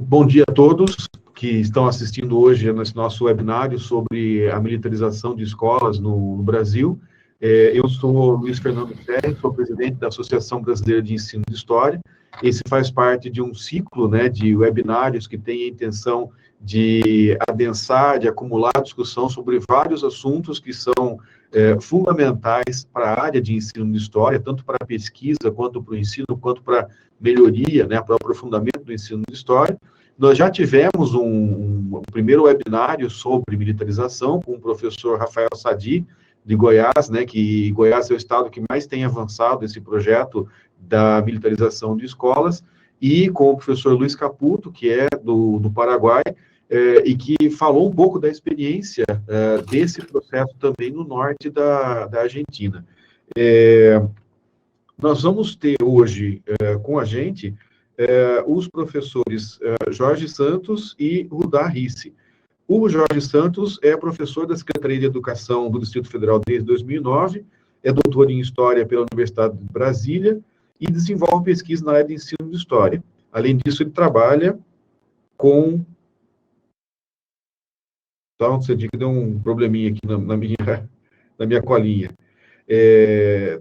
bom dia a todos que estão assistindo hoje nesse nosso webinário sobre a militarização de escolas no Brasil. Eu sou Luiz Fernando Ferri, sou presidente da Associação Brasileira de Ensino de História. Esse faz parte de um ciclo, de webinários que tem a intenção de adensar, de acumular discussão sobre vários assuntos que são fundamentais para a área de ensino de história, tanto para a pesquisa, quanto para o ensino, quanto para a melhoria, para o aprofundamento do ensino de história. Nós já tivemos um primeiro webinário sobre militarização com o professor Rafael Sadi, de Goiás, que Goiás é o estado que mais tem avançado esse projeto da militarização de escolas, e com o professor Luiz Caputo, que é do Paraguai, e que falou um pouco da experiência desse processo também no norte da Argentina. Nós vamos ter hoje com a gente os professores Jorge Santos e Rudá Risse. O Jorge Santos é professor da Secretaria de Educação do Distrito Federal desde 2009, é doutor em História pela Universidade de Brasília e desenvolve pesquisa na área de ensino de História. Além disso, ele trabalha com... Então, você diz que deu um probleminha aqui na minha colinha.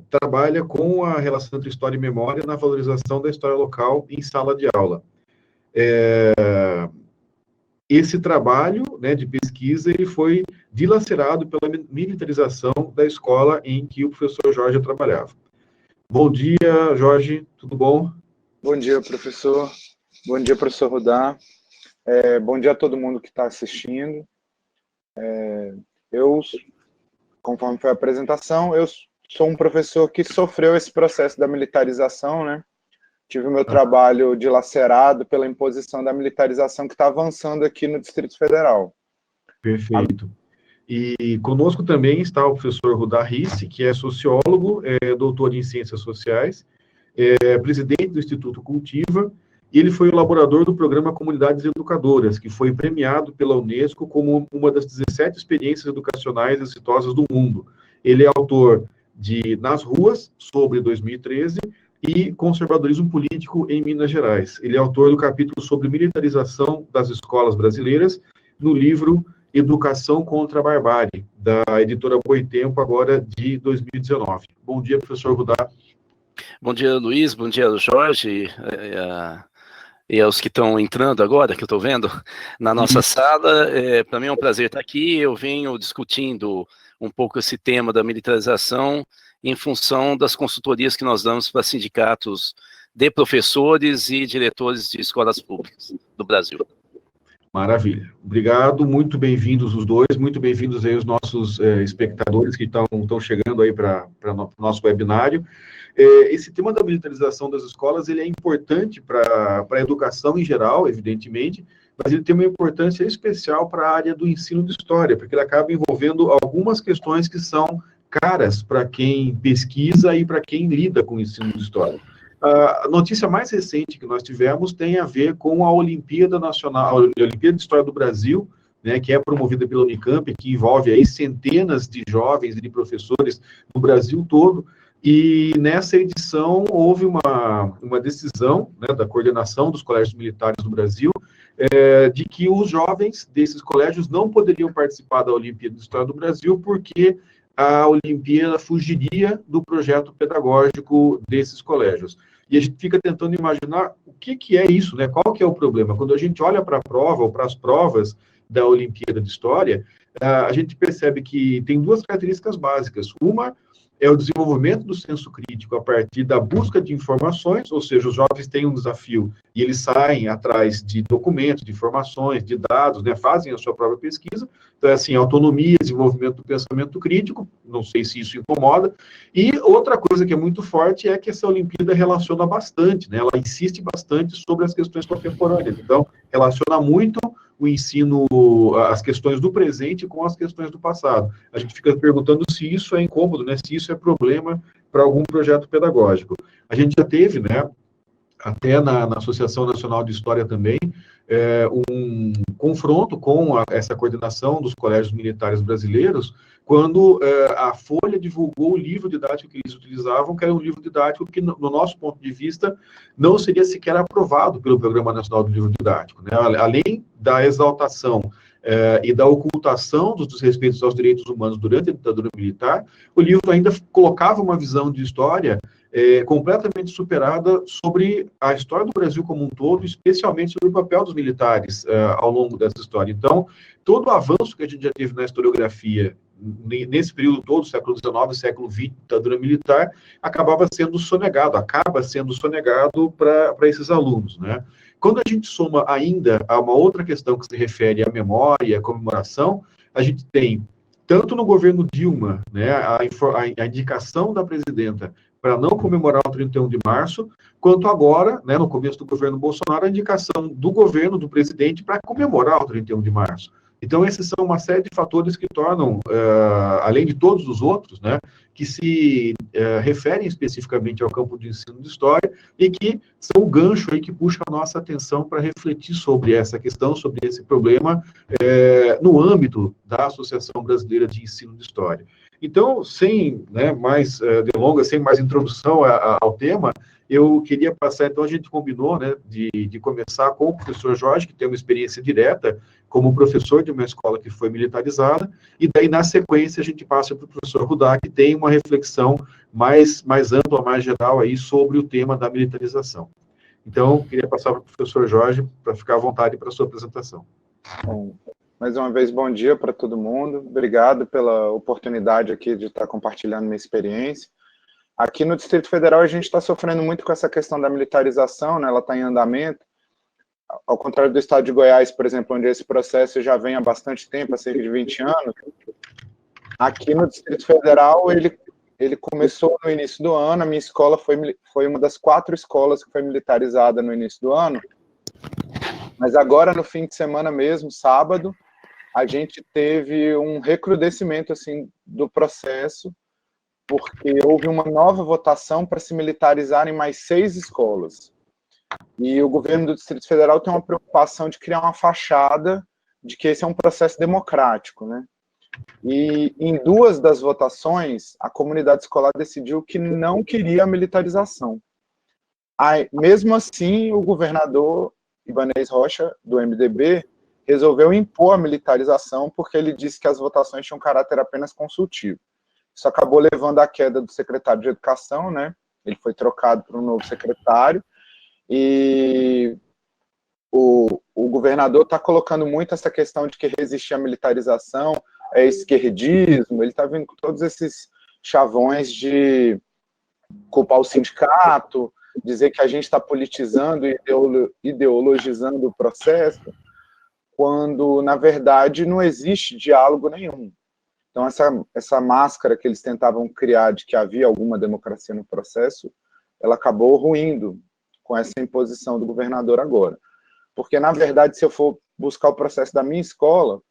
Trabalha com a relação entre história e memória na valorização da história local em sala de aula. Esse trabalho de pesquisa ele foi dilacerado pela militarização da escola em que o professor Jorge trabalhava. Bom dia, Jorge, tudo bom? Bom dia, professor. Bom dia, professor Rudá. Bom dia a todo mundo que está assistindo. Conforme foi a apresentação, eu sou um professor que sofreu esse processo da militarização, Tive o meu trabalho dilacerado pela imposição da militarização que está avançando aqui no Distrito Federal. Perfeito. E conosco também está o professor Rudá Risse, que é sociólogo, doutor em Ciências Sociais, presidente do Instituto Cultiva, e ele foi o elaborador do programa Comunidades Educadoras, que foi premiado pela Unesco como uma das 17 experiências educacionais exitosas do mundo. Ele é autor de Nas Ruas, sobre 2013, e Conservadorismo Político em Minas Gerais. Ele é autor do capítulo sobre militarização das escolas brasileiras, no livro Educação contra a Barbárie, da editora Boitempo, agora de 2019. Bom dia, professor Rudá. Bom dia, Luiz, bom dia, Jorge, e aos que estão entrando agora, que eu estou vendo na nossa sala. Para mim é um prazer estar aqui. Eu venho discutindo um pouco esse tema da militarização em função das consultorias que nós damos para sindicatos de professores e diretores de escolas públicas do Brasil. Maravilha. Obrigado, muito bem-vindos os dois, muito bem-vindos aí os nossos espectadores que estão chegando aí para o nosso webinário. Esse tema da militarização das escolas, ele é importante para a educação em geral, evidentemente, mas ele tem uma importância especial para a área do ensino de história, porque ele acaba envolvendo algumas questões que são caras para quem pesquisa e para quem lida com o ensino de história. A notícia mais recente que nós tivemos tem a ver com a Olimpíada Nacional, a Olimpíada de História do Brasil, que é promovida pela Unicamp, que envolve aí centenas de jovens e de professores no Brasil todo, e nessa edição houve uma decisão da coordenação dos colégios militares do Brasil, de que os jovens desses colégios não poderiam participar da Olimpíada de História do Brasil, porque a Olimpíada fugiria do projeto pedagógico desses colégios. E a gente fica tentando imaginar o que é isso, qual que é o problema. Quando a gente olha para a prova, ou para as provas da Olimpíada de História, a gente percebe que tem duas características básicas. Uma é o desenvolvimento do senso crítico a partir da busca de informações, ou seja, os jovens têm um desafio e eles saem atrás de documentos, de informações, de dados, fazem a sua própria pesquisa. Então, autonomia, desenvolvimento do pensamento crítico, não sei se isso incomoda. E outra coisa que é muito forte é que essa Olimpíada relaciona bastante, ela insiste bastante sobre as questões contemporâneas. Então, relaciona muito o ensino, as questões do presente com as questões do passado. A gente fica perguntando se isso é incômodo, se isso é problema para algum projeto pedagógico. A gente já teve, até na Associação Nacional de História também, um confronto com essa coordenação dos colégios militares brasileiros, quando a Folha divulgou o livro didático que eles utilizavam, que era um livro didático que, no nosso ponto de vista, não seria sequer aprovado pelo Programa Nacional do Livro Didático, né? Além da exaltação e da ocultação dos desrespeitos aos direitos humanos durante a ditadura militar, o livro ainda colocava uma visão de história completamente superada sobre a história do Brasil como um todo, especialmente sobre o papel dos militares ao longo dessa história. Então, todo o avanço que a gente já teve na historiografia nesse período todo, século XIX, século XX, ditadura militar, acaba sendo sonegado para esses alunos, né? Quando a gente soma ainda a uma outra questão que se refere à memória e à comemoração, a gente tem, tanto no governo Dilma, né, a indicação da presidenta para não comemorar o 31 de março, quanto agora, né, no começo do governo Bolsonaro, a indicação do governo, do presidente, para comemorar o 31 de março. Então, esses são uma série de fatores que tornam, além de todos os outros, né, que se referem especificamente ao campo de ensino de história e que são o gancho aí que puxa a nossa atenção para refletir sobre essa questão, sobre esse problema, no âmbito da Associação Brasileira de Ensino de História. Então, sem mais delongas, sem mais introdução ao tema, eu queria passar, então a gente combinou, né, de começar com o professor Jorge, que tem uma experiência direta como professor de uma escola que foi militarizada, e daí, na sequência, a gente passa para o professor Rudá, que tem uma reflexão mais ampla, mais geral aí sobre o tema da militarização. Então, queria passar para o professor Jorge, para ficar à vontade para a sua apresentação. Bom, mais uma vez, bom dia para todo mundo. Obrigado pela oportunidade aqui de estar compartilhando minha experiência. Aqui no Distrito Federal, a gente está sofrendo muito com essa questão da militarização, né? Ela está em andamento. Ao contrário do estado de Goiás, por exemplo, onde esse processo já vem há bastante tempo, há cerca de 20 anos, aqui no Distrito Federal, ele começou no início do ano. A minha escola foi uma das 4 escolas que foi militarizada no início do ano, mas agora, no fim de semana mesmo, sábado, a gente teve um recrudescimento assim, do processo, porque houve uma nova votação para se militarizarem mais 6 escolas. E o governo do Distrito Federal tem uma preocupação de criar uma fachada de que esse é um processo democrático, né? E em 2 das votações, a comunidade escolar decidiu que não queria a militarização. Aí, mesmo assim, o governador Ibanez Rocha, do MDB, resolveu impor a militarização porque ele disse que as votações tinham caráter apenas consultivo. Isso acabou levando à queda do secretário de Educação, né? Ele foi trocado por um novo secretário, e o governador está colocando muito essa questão de que resistir à militarização é esquerdismo. Ele está vindo com todos esses chavões de culpar o sindicato, dizer que a gente está politizando e ideologizando o processo, quando, na verdade, não existe diálogo nenhum. Então, essa máscara que eles tentavam criar de que havia alguma democracia no processo, ela acabou ruindo com essa imposição do governador agora. Porque, na verdade, se eu for buscar o processo da minha escola,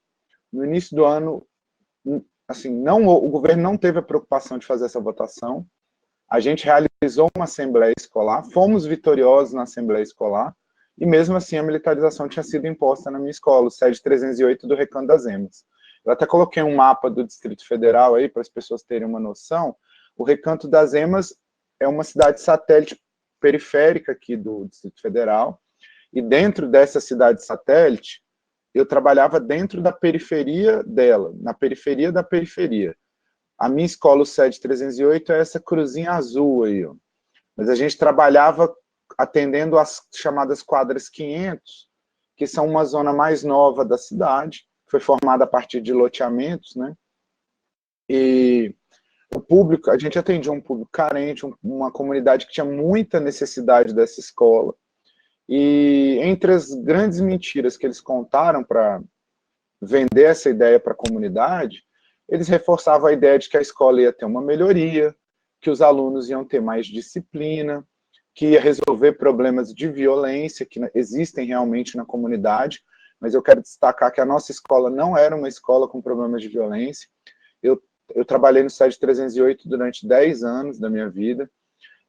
no início do ano, assim, o governo não teve a preocupação de fazer essa votação. A gente realizou uma assembleia escolar, fomos vitoriosos na assembleia escolar, e mesmo assim a militarização tinha sido imposta na minha escola, o SED 308 do Recanto das Emas. Eu até coloquei um mapa do Distrito Federal aí, para as pessoas terem uma noção. O Recanto das Emas é uma cidade satélite periférica aqui do Distrito Federal, e dentro dessa cidade satélite, eu trabalhava dentro da periferia dela, na periferia da periferia. A minha escola, o SED 308, é essa cruzinha azul aí, ó. Mas a gente trabalhava atendendo as chamadas quadras 500, que são uma zona mais nova da cidade, foi formada a partir de loteamentos, né? E o público, a gente atendia um público carente, uma comunidade que tinha muita necessidade dessa escola. E entre as grandes mentiras que eles contaram para vender essa ideia para a comunidade, eles reforçavam a ideia de que a escola ia ter uma melhoria, que os alunos iam ter mais disciplina, que ia resolver problemas de violência que existem realmente na comunidade, mas eu quero destacar que a nossa escola não era uma escola com problemas de violência. Eu trabalhei no SED 308 durante 10 anos da minha vida,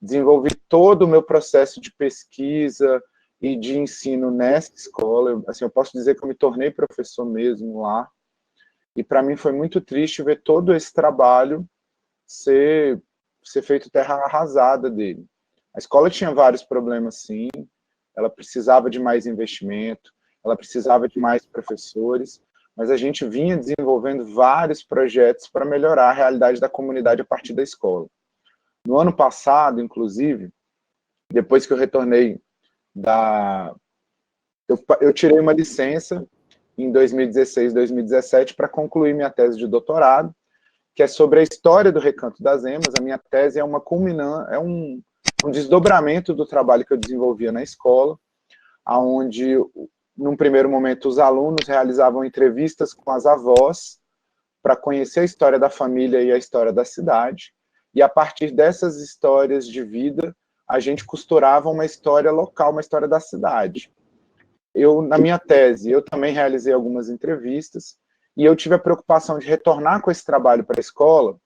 desenvolvi todo o meu processo de pesquisa, e de ensino nessa escola. Assim, eu posso dizer que eu me tornei professor mesmo lá, e para mim foi muito triste ver todo esse trabalho ser feito terra arrasada dele. A escola tinha vários problemas, sim, ela precisava de mais investimento, ela precisava de mais professores, mas a gente vinha desenvolvendo vários projetos para melhorar a realidade da comunidade a partir da escola. No ano passado, inclusive, depois que eu retornei eu tirei uma licença em 2016, 2017 para concluir minha tese de doutorado, que é sobre a história do Recanto das Emas. A minha tese é um desdobramento do trabalho que eu desenvolvia na escola, onde, num primeiro momento, os alunos realizavam entrevistas com as avós para conhecer a história da família e a história da cidade, e a partir dessas histórias de vida, a gente costurava uma história local, uma história da cidade. Na minha tese, eu também realizei algumas entrevistas, e eu tive a preocupação de retornar com esse trabalho para a escola,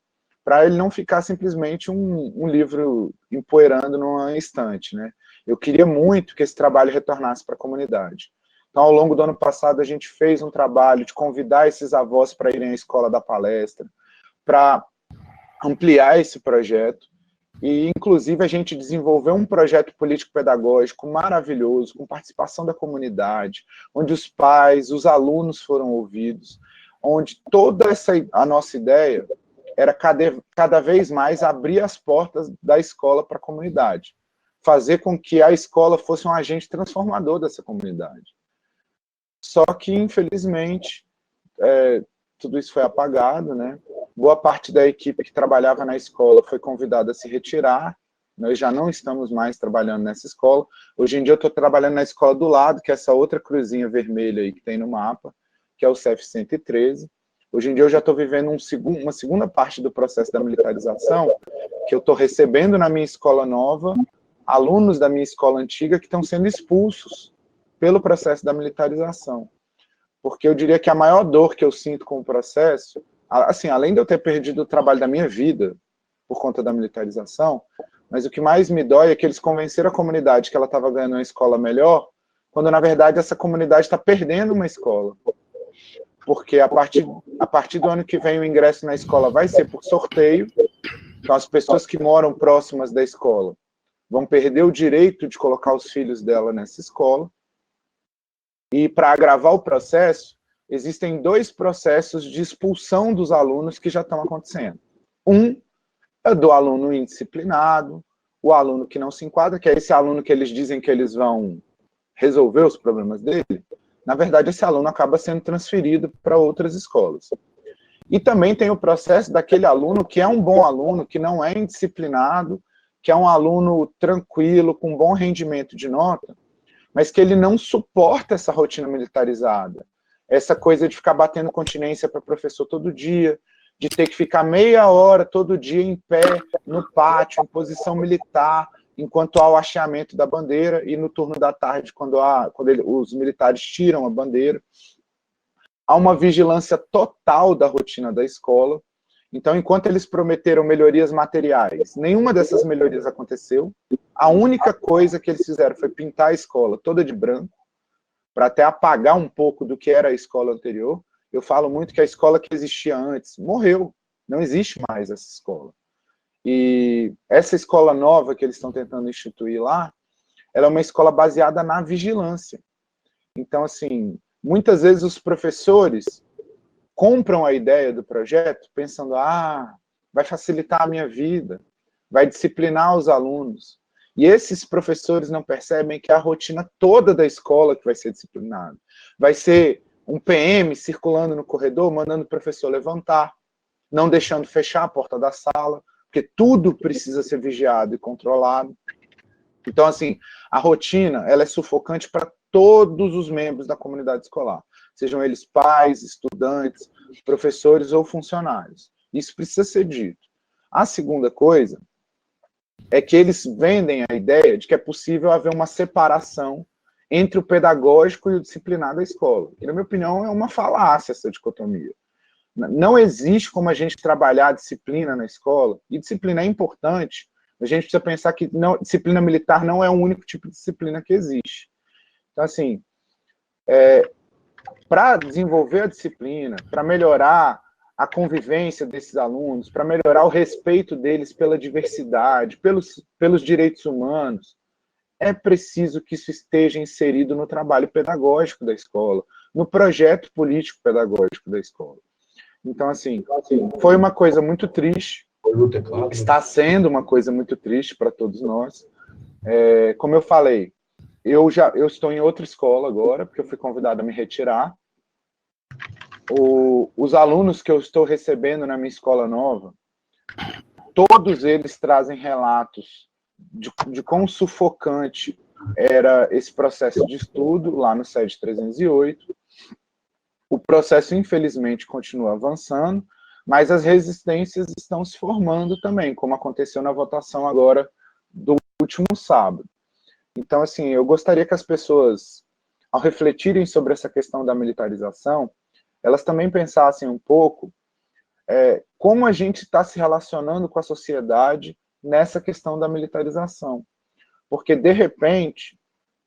para ele não ficar simplesmente um livro empoeirando numa estante, né? Eu queria muito que esse trabalho retornasse para a comunidade. Então, ao longo do ano passado, a gente fez um trabalho de convidar esses avós para irem à escola da palestra, para ampliar esse projeto, e, inclusive, a gente desenvolveu um projeto político-pedagógico maravilhoso, com participação da comunidade, onde os pais, os alunos foram ouvidos, onde a nossa ideia era cada vez mais abrir as portas da escola para a comunidade, fazer com que a escola fosse um agente transformador dessa comunidade. Só que, infelizmente, tudo isso foi apagado, né? Boa parte da equipe que trabalhava na escola foi convidada a se retirar. Nós já não estamos mais trabalhando nessa escola. Hoje em dia eu estou trabalhando na escola do lado, que é essa outra cruzinha vermelha aí que tem no mapa, que é o CEF 113. Hoje em dia eu já estou vivendo uma segunda parte do processo da militarização, que eu estou recebendo na minha escola nova alunos da minha escola antiga que estão sendo expulsos pelo processo da militarização. Porque eu diria que a maior dor que eu sinto com o processo, assim, além de eu ter perdido o trabalho da minha vida por conta da militarização, mas o que mais me dói é que eles convenceram a comunidade que ela estava ganhando uma escola melhor, quando, na verdade, essa comunidade está perdendo uma escola. Porque a partir do ano que vem o ingresso na escola vai ser por sorteio, então as pessoas que moram próximas da escola vão perder o direito de colocar os filhos dela nessa escola. E, para agravar o processo, existem 2 processos de expulsão dos alunos que já estão acontecendo. Um é do aluno indisciplinado, o aluno que não se enquadra, que é esse aluno que eles dizem que eles vão resolver os problemas dele. Na verdade, esse aluno acaba sendo transferido para outras escolas. E também tem o processo daquele aluno que é um bom aluno, que não é indisciplinado, que é um aluno tranquilo, com bom rendimento de nota, mas que ele não suporta essa rotina militarizada. Essa coisa de ficar batendo continência para o professor todo dia, de ter que ficar meia hora todo dia em pé, no pátio, em posição militar, enquanto há o hasteamento da bandeira, e no turno da tarde, quando os militares tiram a bandeira. Há uma vigilância total da rotina da escola. Então, enquanto eles prometeram melhorias materiais, nenhuma dessas melhorias aconteceu. A única coisa que eles fizeram foi pintar a escola toda de branco, para até apagar um pouco do que era a escola anterior. Eu falo muito que a escola que existia antes morreu, não existe mais essa escola. E essa escola nova que eles estão tentando instituir lá, ela é uma escola baseada na vigilância. Então, assim, muitas vezes os professores compram a ideia do projeto pensando, vai facilitar a minha vida, vai disciplinar os alunos. E esses professores não percebem que é a rotina toda da escola que vai ser disciplinada. Vai ser um PM circulando no corredor, mandando o professor levantar, não deixando fechar a porta da sala, porque tudo precisa ser vigiado e controlado. Então, assim, a rotina, ela é sufocante para todos os membros da comunidade escolar, sejam eles pais, estudantes, professores ou funcionários. Isso precisa ser dito. A segunda coisa é que eles vendem a ideia de que é possível haver uma separação entre o pedagógico e o disciplinar da escola. E, na minha opinião, é uma falácia essa dicotomia. Não existe como a gente trabalhar a disciplina na escola, e disciplina é importante. A gente precisa pensar que disciplina militar não é o único tipo de disciplina que existe. Então, assim, para desenvolver a disciplina, para melhorar a convivência desses alunos, para melhorar o respeito deles pela diversidade, pelos direitos humanos, é preciso que isso esteja inserido no trabalho pedagógico da escola, no projeto político-pedagógico da escola. Então, assim, foi uma coisa muito triste, está sendo uma coisa muito triste para todos nós. Como eu falei, eu estou em outra escola agora, porque eu fui convidado a me retirar. Os alunos que eu estou recebendo na minha escola nova, todos eles trazem relatos de quão sufocante era esse processo de estudo lá no SED 308. O processo, infelizmente, continua avançando, mas as resistências estão se formando também, como aconteceu na votação agora do último sábado. Então, assim, eu gostaria que as pessoas, ao refletirem sobre essa questão da militarização, elas também pensassem um pouco como a gente está se relacionando com a sociedade nessa questão da militarização. Porque, de repente,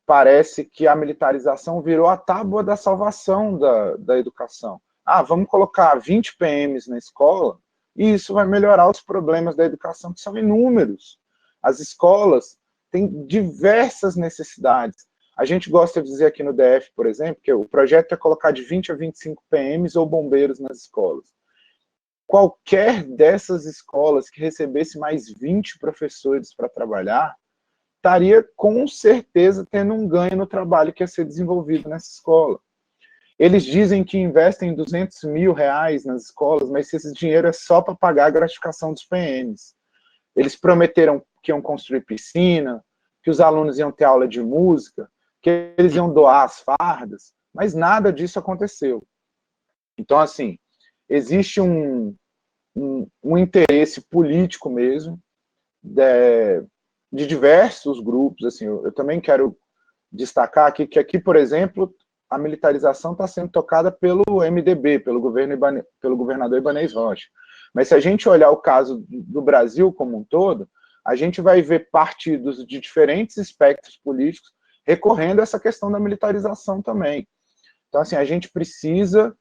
parece que a militarização virou a tábua da salvação da educação. Vamos colocar 20 PMs na escola e isso vai melhorar os problemas da educação, que são inúmeros. As escolas têm diversas necessidades. A gente gosta de dizer aqui no DF, por exemplo, que o projeto é colocar de 20 a 25 PMs ou bombeiros nas escolas. Qualquer dessas escolas que recebesse mais 20 professores para trabalhar, estaria com certeza tendo um ganho no trabalho que ia ser desenvolvido nessa escola. Eles dizem que investem R$200 mil nas escolas, mas esse dinheiro é só para pagar a gratificação dos PMs. Eles prometeram que iam construir piscina, que os alunos iam ter aula de música, que eles iam doar as fardas, mas nada disso aconteceu. Então, assim, existe um interesse político mesmo, de diversos grupos. Assim, eu também quero destacar aqui que aqui, por exemplo, a militarização está sendo tocada pelo MDB, pelo governador Ibanez Rocha. Mas se a gente olhar o caso do Brasil como um todo, a gente vai ver partidos de diferentes espectros políticos recorrendo a essa questão da militarização também. Então, assim, a gente precisa,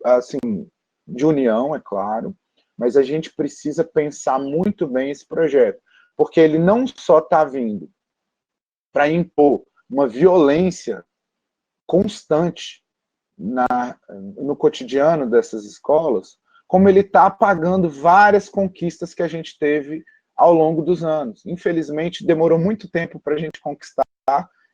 assim, de união, é claro, mas a gente precisa pensar muito bem esse projeto, porque ele não só está vindo para impor uma violência constante no cotidiano dessas escolas, como ele está apagando várias conquistas que a gente teve ao longo dos anos. Infelizmente, demorou muito tempo para a gente conquistar,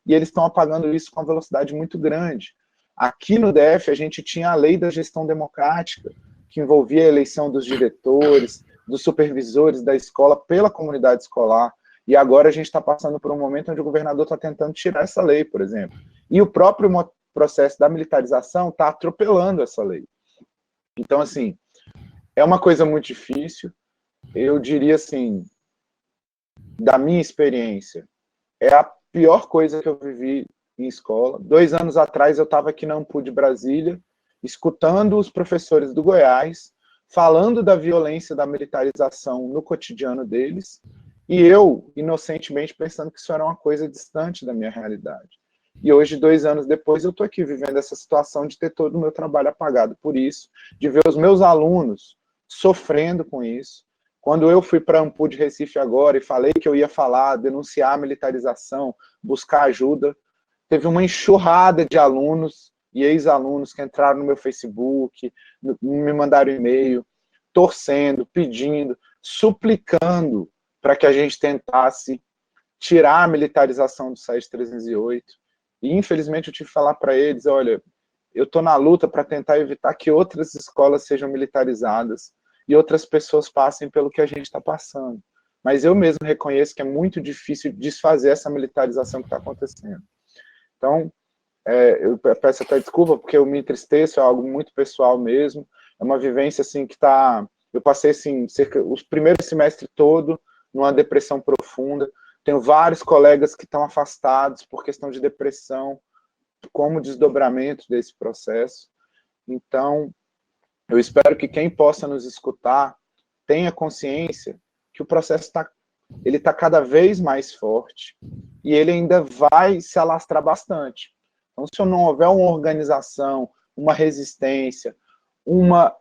e eles estão apagando isso com uma velocidade muito grande. Aqui no DF, a gente tinha a lei da gestão democrática, que envolvia a eleição dos diretores, dos supervisores da escola pela comunidade escolar, e agora a gente está passando por um momento onde o governador está tentando tirar essa lei, por exemplo. E o próprio processo da militarização está atropelando essa lei. Então, assim, é uma coisa muito difícil. Eu diria assim, da minha experiência, é a pior coisa que eu vivi em escola. 2 anos atrás eu estava aqui na Ampu de Brasília, escutando os professores do Goiás, falando da violência da militarização no cotidiano deles, e eu, inocentemente, pensando que isso era uma coisa distante da minha realidade. E hoje, 2 anos depois, eu estou aqui vivendo essa situação de ter todo o meu trabalho apagado por isso, de ver os meus alunos sofrendo com isso. Quando eu fui para a Ampu de Recife agora e falei que eu ia falar, denunciar a militarização, buscar ajuda, teve uma enxurrada de alunos e ex-alunos que entraram no meu Facebook, me mandaram e-mail, torcendo, pedindo, suplicando para que a gente tentasse tirar a militarização do SED 308. E, infelizmente, eu tive que falar para eles, olha, eu estou na luta para tentar evitar que outras escolas sejam militarizadas e outras pessoas passem pelo que a gente está passando. Mas eu mesmo reconheço que é muito difícil desfazer essa militarização que está acontecendo. Então, eu peço até desculpa, porque eu me entristeço, é algo muito pessoal mesmo, é uma vivência assim que está... Eu passei assim, os primeiros semestres todo numa depressão profunda, tenho vários colegas que estão afastados por questão de depressão, como desdobramento desse processo. Então, eu espero que quem possa nos escutar tenha consciência que o processo ele está cada vez mais forte e ele ainda vai se alastrar bastante. Então, se não houver uma organização, uma resistência, uma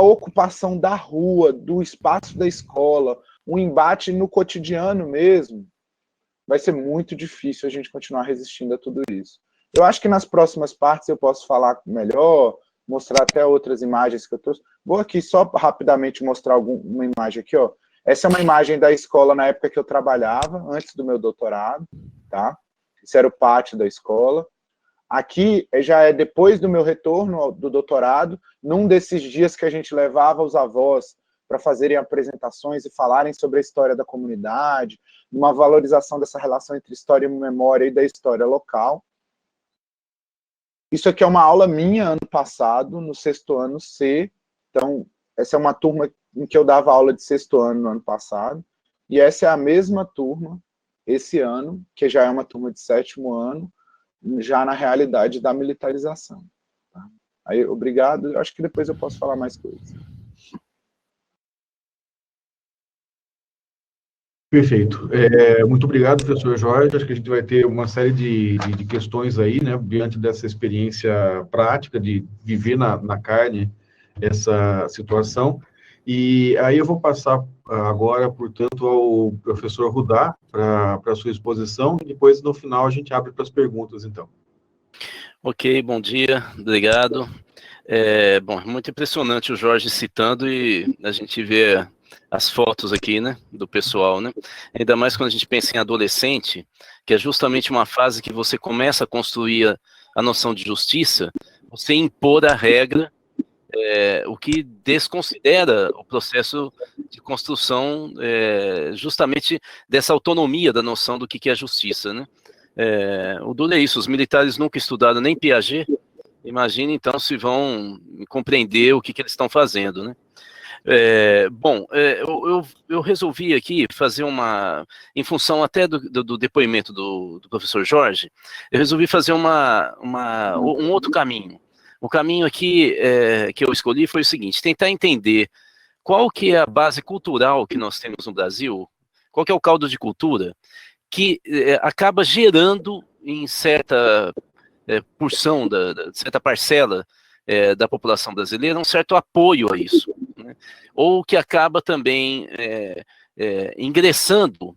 ocupação da rua, do espaço da escola, um embate no cotidiano mesmo, vai ser muito difícil a gente continuar resistindo a tudo isso. Eu acho que nas próximas partes eu posso falar melhor, mostrar até outras imagens que eu trouxe. Vou aqui só rapidamente mostrar uma imagem aqui, ó. Essa é uma imagem da escola na época que eu trabalhava, antes do meu doutorado, tá? Esse era o pátio da escola. Aqui já é depois do meu retorno do doutorado, num desses dias que a gente levava os avós para fazerem apresentações e falarem sobre a história da comunidade, uma valorização dessa relação entre história e memória e da história local. Isso aqui é uma aula minha ano passado, no 6º ano C. Então, essa é uma turma em que eu dava aula de 6º ano no ano passado. E essa é a mesma turma, esse ano, que já é uma turma de 7º ano, já na realidade da militarização. Tá? Aí, obrigado. Eu acho que depois eu posso falar mais coisas. Perfeito. Muito obrigado, professor Jorge. Acho que a gente vai ter uma série de questões aí, né, diante dessa experiência prática de viver na carne essa situação. E aí eu vou passar agora, portanto, ao professor Rudá para a sua exposição, e depois, no final, a gente abre para as perguntas, então. Ok, bom dia, obrigado. Bom, muito impressionante o Jorge citando, e a gente vê as fotos aqui, né, do pessoal, né, ainda mais quando a gente pensa em adolescente, que é justamente uma fase que você começa a construir a noção de justiça, você impor a regra, o que desconsidera o processo de construção justamente dessa autonomia da noção do que é justiça, né. O duro é isso, os militares nunca estudaram nem Piaget, imagina então se vão compreender o que eles estão fazendo, né. Eu resolvi aqui fazer em função até do depoimento do professor Jorge, eu resolvi fazer um outro caminho. O caminho aqui que eu escolhi foi o seguinte: tentar entender qual que é a base cultural que nós temos no Brasil, qual que é o caldo de cultura que acaba gerando em certa porção, certa parcela da população brasileira, um certo apoio a isso, né? Ou que acaba também ingressando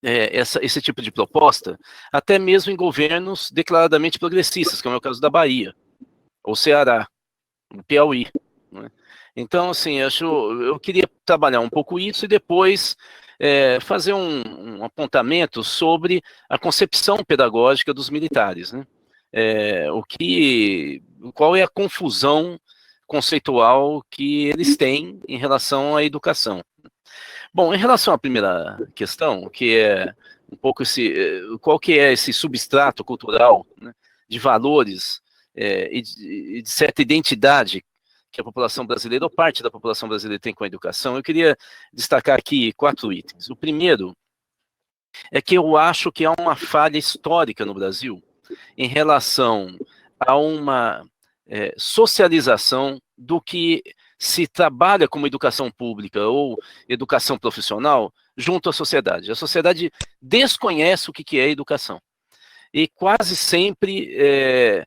esse tipo de proposta, até mesmo em governos declaradamente progressistas, como é o caso da Bahia, ou Ceará, o Piauí, né? Então, assim, eu queria trabalhar um pouco isso e depois fazer um apontamento sobre a concepção pedagógica dos militares, né? Qual é a confusão conceitual que eles têm em relação à educação. Bom, em relação à primeira questão, que é um pouco qual que é esse substrato cultural, né, de valores e de certa identidade que a população brasileira, ou parte da população brasileira, tem com a educação, eu queria destacar aqui 4 itens. O primeiro é que eu acho que há uma falha histórica no Brasil em relação a uma socialização do que se trabalha como educação pública ou educação profissional junto à sociedade. A sociedade desconhece o que é educação. E quase sempre,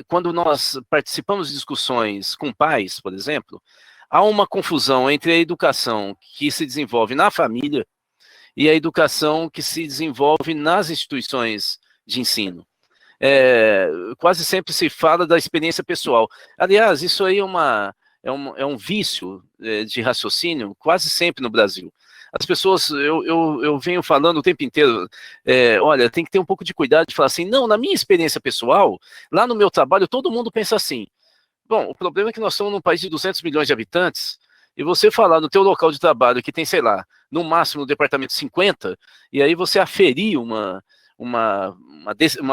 quando nós participamos de discussões com pais, por exemplo, há uma confusão entre a educação que se desenvolve na família e a educação que se desenvolve nas instituições de ensino. Quase sempre se fala da experiência pessoal. Aliás, isso aí é um vício de raciocínio quase sempre no Brasil. As pessoas, eu venho falando o tempo inteiro, olha, tem que ter um pouco de cuidado de falar assim, não, na minha experiência pessoal, lá no meu trabalho, todo mundo pensa assim. Bom, o problema é que nós estamos num país de 200 milhões de habitantes, e você falar no teu local de trabalho que tem, sei lá, no máximo no departamento 50, e aí você aferir uma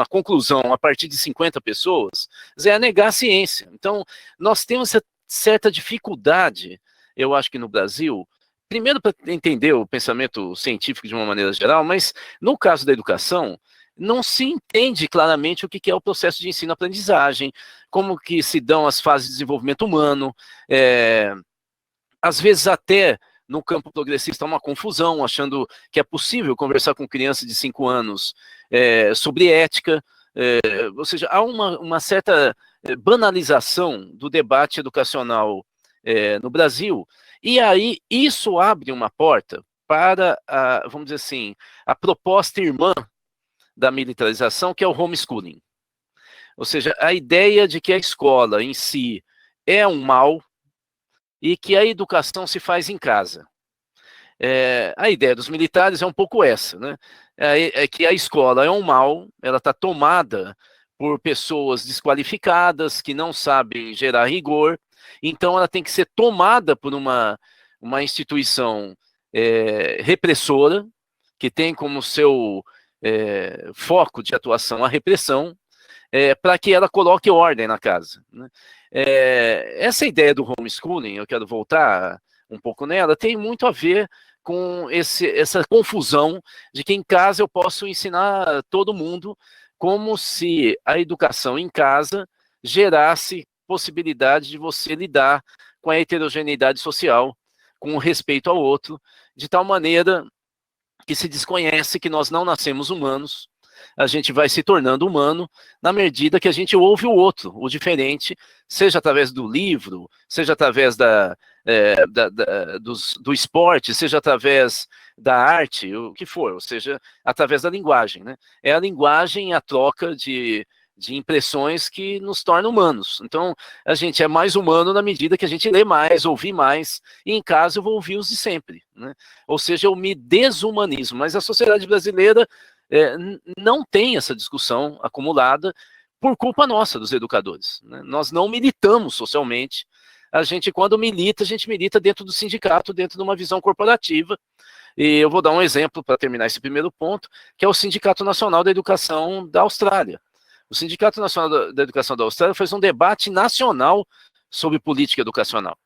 conclusão a partir de 50 pessoas, é negar a ciência. Então, nós temos essa certa dificuldade, eu acho que no Brasil, primeiro para entender o pensamento científico de uma maneira geral, mas no caso da educação, não se entende claramente o que é o processo de ensino-aprendizagem, como que se dão as fases de desenvolvimento humano, às vezes até no campo progressista há uma confusão, achando que é possível conversar com criança de 5 anos sobre ética, ou seja, há uma certa banalização do debate educacional no Brasil, e aí isso abre uma porta para, vamos dizer assim, a proposta irmã da militarização, que é o homeschooling. Ou seja, a ideia de que a escola em si é um mal e que a educação se faz em casa. A ideia dos militares é um pouco essa, né? É que a escola é um mal, ela está tomada por pessoas desqualificadas, que não sabem gerar rigor, então ela tem que ser tomada por uma instituição repressora, que tem como seu foco de atuação a repressão, para que ela coloque ordem na casa, né? Essa ideia do homeschooling, eu quero voltar um pouco nela, tem muito a ver com essa confusão de que em casa eu posso ensinar todo mundo, como se a educação em casa gerasse possibilidade de você lidar com a heterogeneidade social, com o respeito ao outro, de tal maneira que se desconhece que nós não nascemos humanos, a gente vai se tornando humano na medida que a gente ouve o outro, o diferente, seja através do livro, seja através do esporte, seja através da arte, o que for, ou seja, através da linguagem, né? É a linguagem e a troca de impressões que nos torna humanos. Então, a gente é mais humano na medida que a gente lê mais, ouve mais, e em casa eu vou ouvir os de sempre, né? Ou seja, eu me desumanizo, mas a sociedade brasileira não tem essa discussão acumulada por culpa nossa, dos educadores, né? Nós não militamos socialmente. A gente, quando milita, a gente milita dentro do sindicato, dentro de uma visão corporativa. E eu vou dar um exemplo para terminar esse primeiro ponto, que é o Sindicato Nacional da Educação da Austrália. O Sindicato Nacional da Educação da Austrália fez um debate nacional sobre política educacional.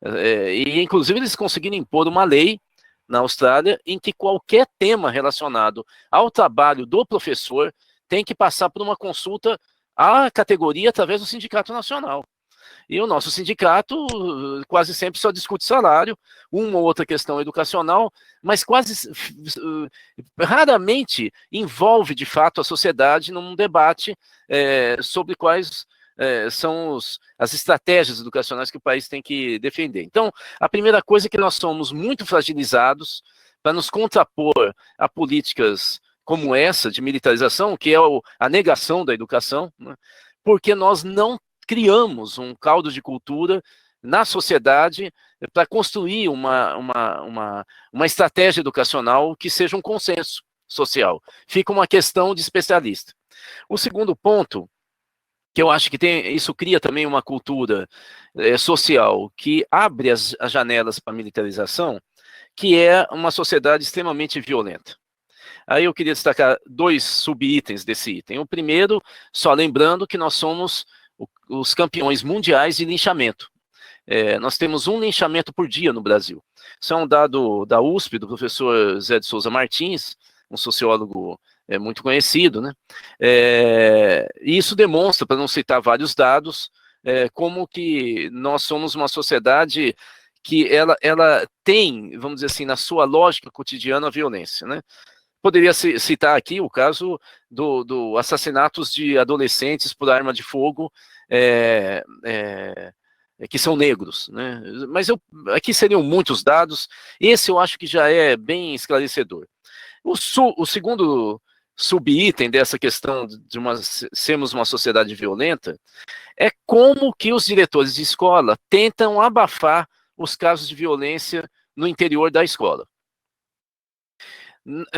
E, inclusive, eles conseguiram impor uma lei na Austrália em que qualquer tema relacionado ao trabalho do professor tem que passar por uma consulta à categoria através do Sindicato Nacional. E o nosso sindicato quase sempre só discute salário, uma ou outra questão educacional, mas quase raramente envolve de fato a sociedade num debate sobre quais são as estratégias educacionais que o país tem que defender. Então, a primeira coisa é que nós somos muito fragilizados para nos contrapor a políticas como essa de militarização, que é a negação da educação, né? Porque nós não criamos um caldo de cultura na sociedade para construir uma estratégia educacional que seja um consenso social. Fica uma questão de especialista. O segundo ponto, que eu acho que isso cria também uma cultura social que abre as janelas para a militarização, que é uma sociedade extremamente violenta. Aí eu queria destacar dois subitens desse item. O primeiro, só lembrando que nós somos os campeões mundiais de linchamento. Nós temos um linchamento por dia no Brasil. Isso é um dado da USP, do professor Zé de Souza Martins, um sociólogo muito conhecido, né? E isso demonstra, para não citar vários dados, como que nós somos uma sociedade que ela tem, vamos dizer assim, na sua lógica cotidiana, a violência, né? Poderia citar aqui o caso do assassinatos de adolescentes por arma de fogo que são negros, né? Mas aqui seriam muitos dados. Esse eu acho que já é bem esclarecedor. O segundo subitem dessa questão de sermos uma sociedade violenta é como que os diretores de escola tentam abafar os casos de violência no interior da escola.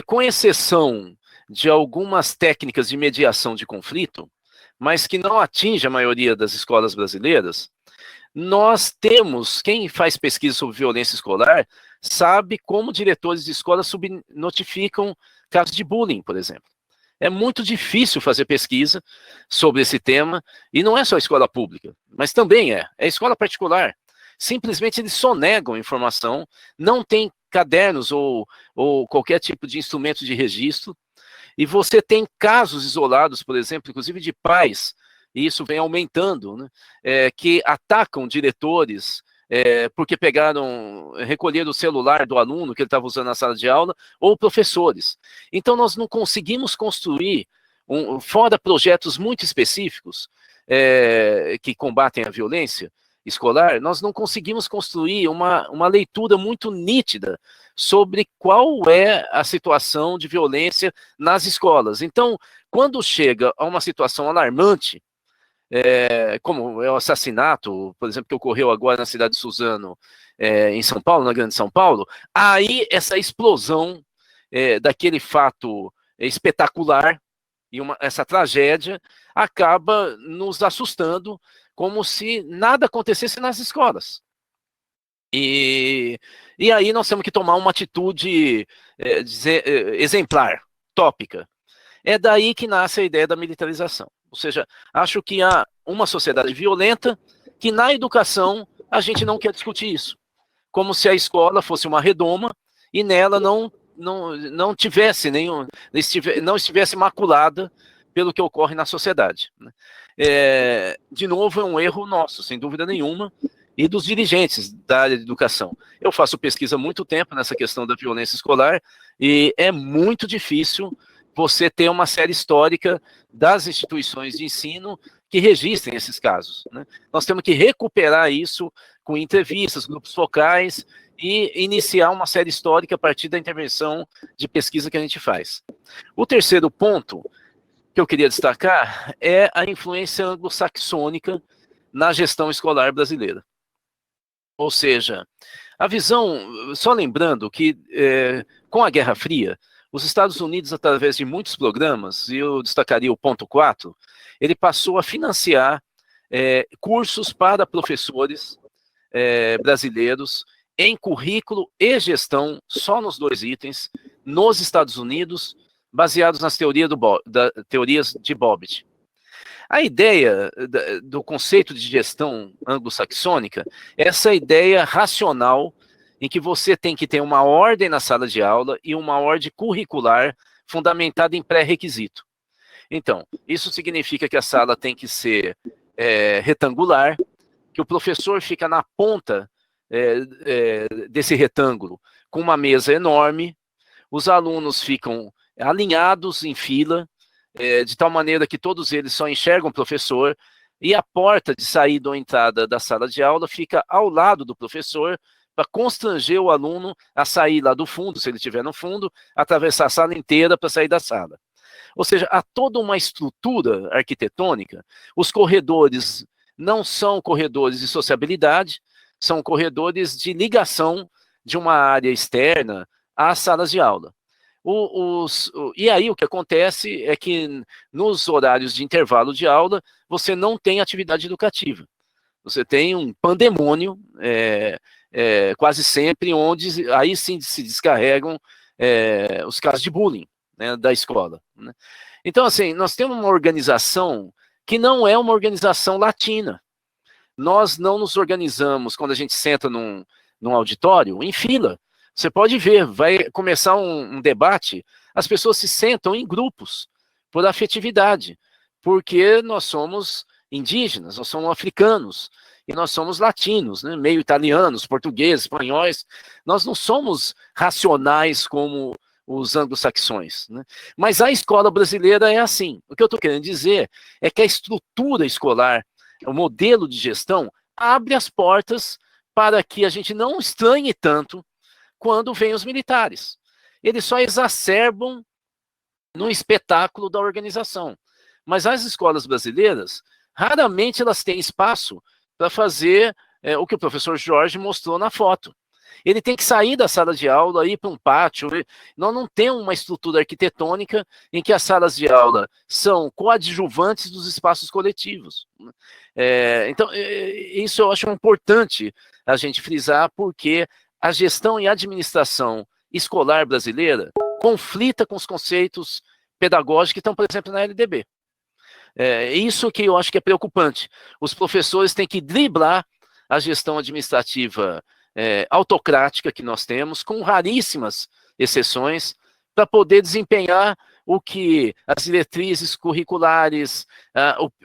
Com exceção de algumas técnicas de mediação de conflito, mas que não atinge a maioria das escolas brasileiras, nós temos, quem faz pesquisa sobre violência escolar, sabe como diretores de escola subnotificam casos de bullying, por exemplo. É muito difícil fazer pesquisa sobre esse tema, e não é só a escola pública, mas também é escola particular. Simplesmente eles sonegam informação, não tem cadernos ou qualquer tipo de instrumento de registro, e você tem casos isolados, por exemplo, inclusive de pais, e isso vem aumentando, né, que atacam diretores porque recolheram o celular do aluno que ele estava usando na sala de aula, ou professores. Então nós não conseguimos construir fora projetos muito específicos que combatem a violência escolar, nós não conseguimos construir uma leitura muito nítida sobre qual é a situação de violência nas escolas. Então, quando chega a uma situação alarmante, como é o assassinato, por exemplo, que ocorreu agora na cidade de Suzano, em São Paulo, na Grande São Paulo, aí essa explosão daquele fato espetacular e essa tragédia acaba nos assustando como se nada acontecesse nas escolas. E aí nós temos que tomar uma atitude exemplar, tópica. É daí que nasce a ideia da militarização. Ou seja, acho que há uma sociedade violenta que na educação a gente não quer discutir isso. Como se a escola fosse uma redoma e nela não tivesse não estivesse maculada pelo que ocorre na sociedade. De novo, é um erro nosso, sem dúvida nenhuma, e dos dirigentes da área de educação. Eu faço pesquisa há muito tempo nessa questão da violência escolar e é muito difícil você ter uma série histórica das instituições de ensino que registrem esses casos, né? Nós temos que recuperar isso com entrevistas, grupos focais e iniciar uma série histórica a partir da intervenção de pesquisa que a gente faz. O terceiro ponto que eu queria destacar é a influência anglo-saxônica na gestão escolar brasileira. Ou seja, a visão, só lembrando que com a Guerra Fria, os Estados Unidos, através de muitos programas, e eu destacaria o ponto 4, ele passou a financiar cursos para professores brasileiros em currículo e gestão, só nos 2 itens, nos Estados Unidos, baseados nas teorias de Bobbitt. A ideia do conceito de gestão anglo-saxônica é essa ideia racional em que você tem que ter uma ordem na sala de aula e uma ordem curricular fundamentada em pré-requisito. Então, isso significa que a sala tem que ser retangular, que o professor fica na ponta desse retângulo com uma mesa enorme, os alunos ficam alinhados em fila, de tal maneira que todos eles só enxergam o professor, e a porta de saída ou entrada da sala de aula fica ao lado do professor, para constranger o aluno a sair lá do fundo, se ele estiver no fundo, atravessar a sala inteira para sair da sala. Ou seja, há toda uma estrutura arquitetônica. Os corredores não são corredores de sociabilidade, são corredores de ligação de uma área externa às salas de aula. E aí o que acontece é que nos horários de intervalo de aula, você não tem atividade educativa. Você tem um pandemônio, quase sempre, onde aí sim se descarregam os casos de bullying, né, da escola, né? Então, assim, nós temos uma organização que não é uma organização latina. Nós não nos organizamos quando a gente senta num auditório em fila. Você pode ver, vai começar um debate, as pessoas se sentam em grupos, por afetividade, porque nós somos indígenas, nós somos africanos, e nós somos latinos, né? Meio italianos, portugueses, espanhóis. Nós não somos racionais como os anglo-saxões, né? Mas a escola brasileira é assim. O que eu estou querendo dizer é que a estrutura escolar, o modelo de gestão, abre as portas para que a gente não estranhe tanto quando vêm os militares. Eles só exacerbam no espetáculo da organização. Mas as escolas brasileiras, raramente elas têm espaço para fazer o que o professor Jorge mostrou na foto. Ele tem que sair da sala de aula, ir para um pátio. Nós não temos uma estrutura arquitetônica em que as salas de aula são coadjuvantes dos espaços coletivos. Então, isso eu acho importante a gente frisar, porque a gestão e administração escolar brasileira conflita com os conceitos pedagógicos que estão, por exemplo, na LDB. Isso que eu acho que é preocupante. Os professores têm que driblar a gestão administrativa autocrática que nós temos, com raríssimas exceções, para poder desempenhar o que as diretrizes curriculares,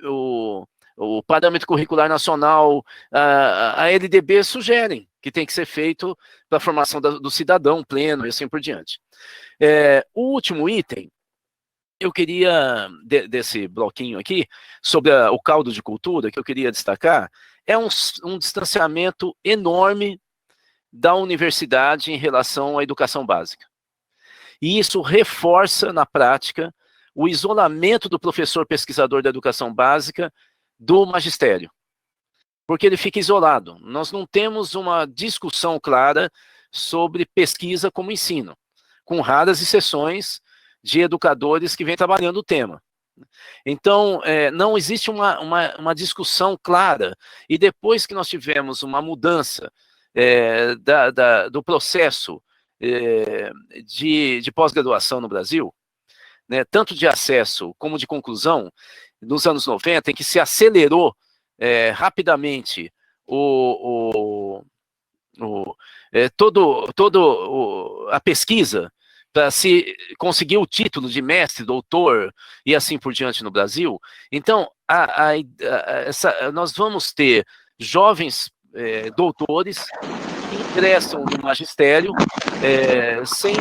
o parâmetro curricular nacional, a LDB sugerem que tem que ser feito para a formação do cidadão pleno e assim por diante. O último item eu queria, desse bloquinho aqui, sobre o caldo de cultura, que eu queria destacar, é um distanciamento enorme da universidade em relação à educação básica. E isso reforça, na prática, o isolamento do professor pesquisador da educação básica do magistério. Porque ele fica isolado. Nós não temos uma discussão clara sobre pesquisa como ensino, com raras exceções de educadores que vêm trabalhando o tema. Então, não existe uma discussão clara. E depois que nós tivemos uma mudança do processo de pós-graduação no Brasil, né, tanto de acesso como de conclusão, nos anos 90, em que se acelerou rapidamente a pesquisa para se conseguir o título de mestre, doutor e assim por diante no Brasil. Então, nós vamos ter jovens doutores que ingressam no magistério sem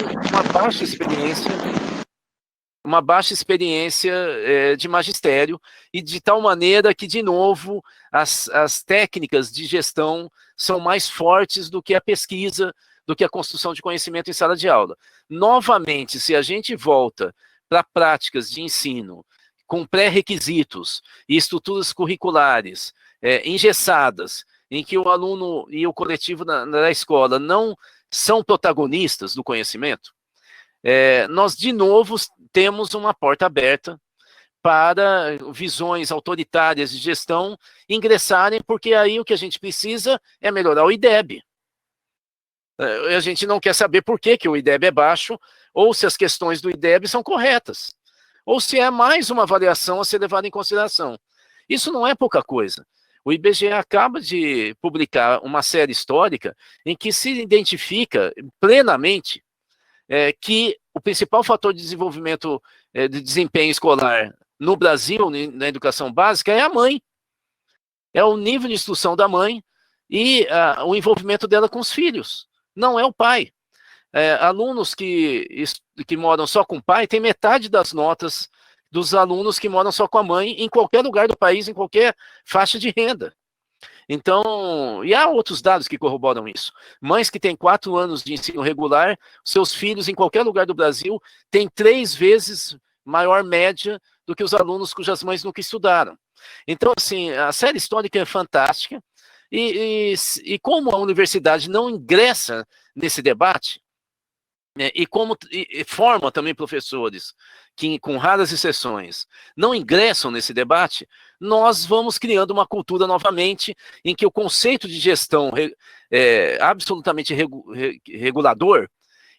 uma baixa experiência de magistério, e de tal maneira que, de novo, as técnicas de gestão são mais fortes do que a pesquisa, do que a construção de conhecimento em sala de aula. Novamente, se a gente volta para práticas de ensino com pré-requisitos e estruturas curriculares engessadas, em que o aluno e o coletivo da escola não são protagonistas do conhecimento, nós, de novo, temos uma porta aberta para visões autoritárias de gestão ingressarem, porque aí o que a gente precisa é melhorar o IDEB. A gente não quer saber por que o IDEB é baixo, ou se as questões do IDEB são corretas, ou se é mais uma avaliação a ser levada em consideração. Isso não é pouca coisa. O IBGE acaba de publicar uma série histórica em que se identifica plenamente que o principal fator de desenvolvimento de desempenho escolar no Brasil, na educação básica, é a mãe. É o nível de instrução da mãe e o envolvimento dela com os filhos. Não é o pai. Alunos que moram só com o pai têm metade das notas dos alunos que moram só com a mãe em qualquer lugar do país, em qualquer faixa de renda. Então, e há outros dados que corroboram isso. Mães que têm 4 anos de ensino regular, seus filhos em qualquer lugar do Brasil têm 3 vezes maior média do que os alunos cujas mães nunca estudaram. Então, assim, a série histórica é fantástica, e como a universidade não ingressa nesse debate, e como forma também professores que, com raras exceções, não ingressam nesse debate, nós vamos criando uma cultura novamente em que o conceito de gestão absolutamente regulador,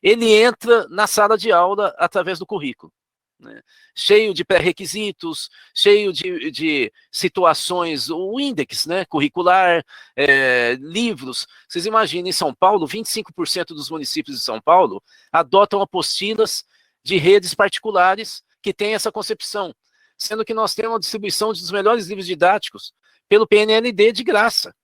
ele entra na sala de aula através do currículo, né? Cheio de pré-requisitos, cheio de situações, o índex, né, curricular, livros. Vocês imaginem, em São Paulo, 25% dos municípios de São Paulo adotam apostilas de redes particulares que têm essa concepção, sendo que nós temos uma distribuição dos melhores livros didáticos pelo PNLD de graça.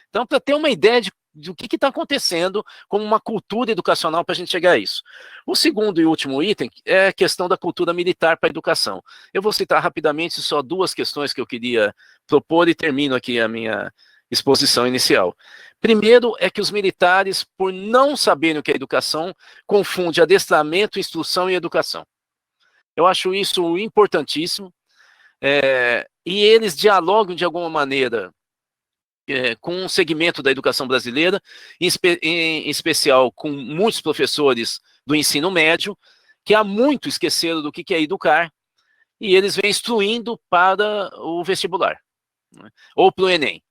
Então, para ter uma ideia do que está acontecendo como uma cultura educacional para a gente chegar a isso. O segundo e último item é a questão da cultura militar para a educação. Eu vou citar rapidamente só 2 questões que eu queria propor e termino aqui a minha exposição inicial. Primeiro é que os militares, por não saberem o que é educação, confundem adestramento, instrução e educação. Eu acho isso importantíssimo, e eles dialogam de alguma maneira com um segmento da educação brasileira, em especial com muitos professores do ensino médio, que há muito esqueceram do que é educar, e eles vêm instruindo para o vestibular, né, ou para o Enem.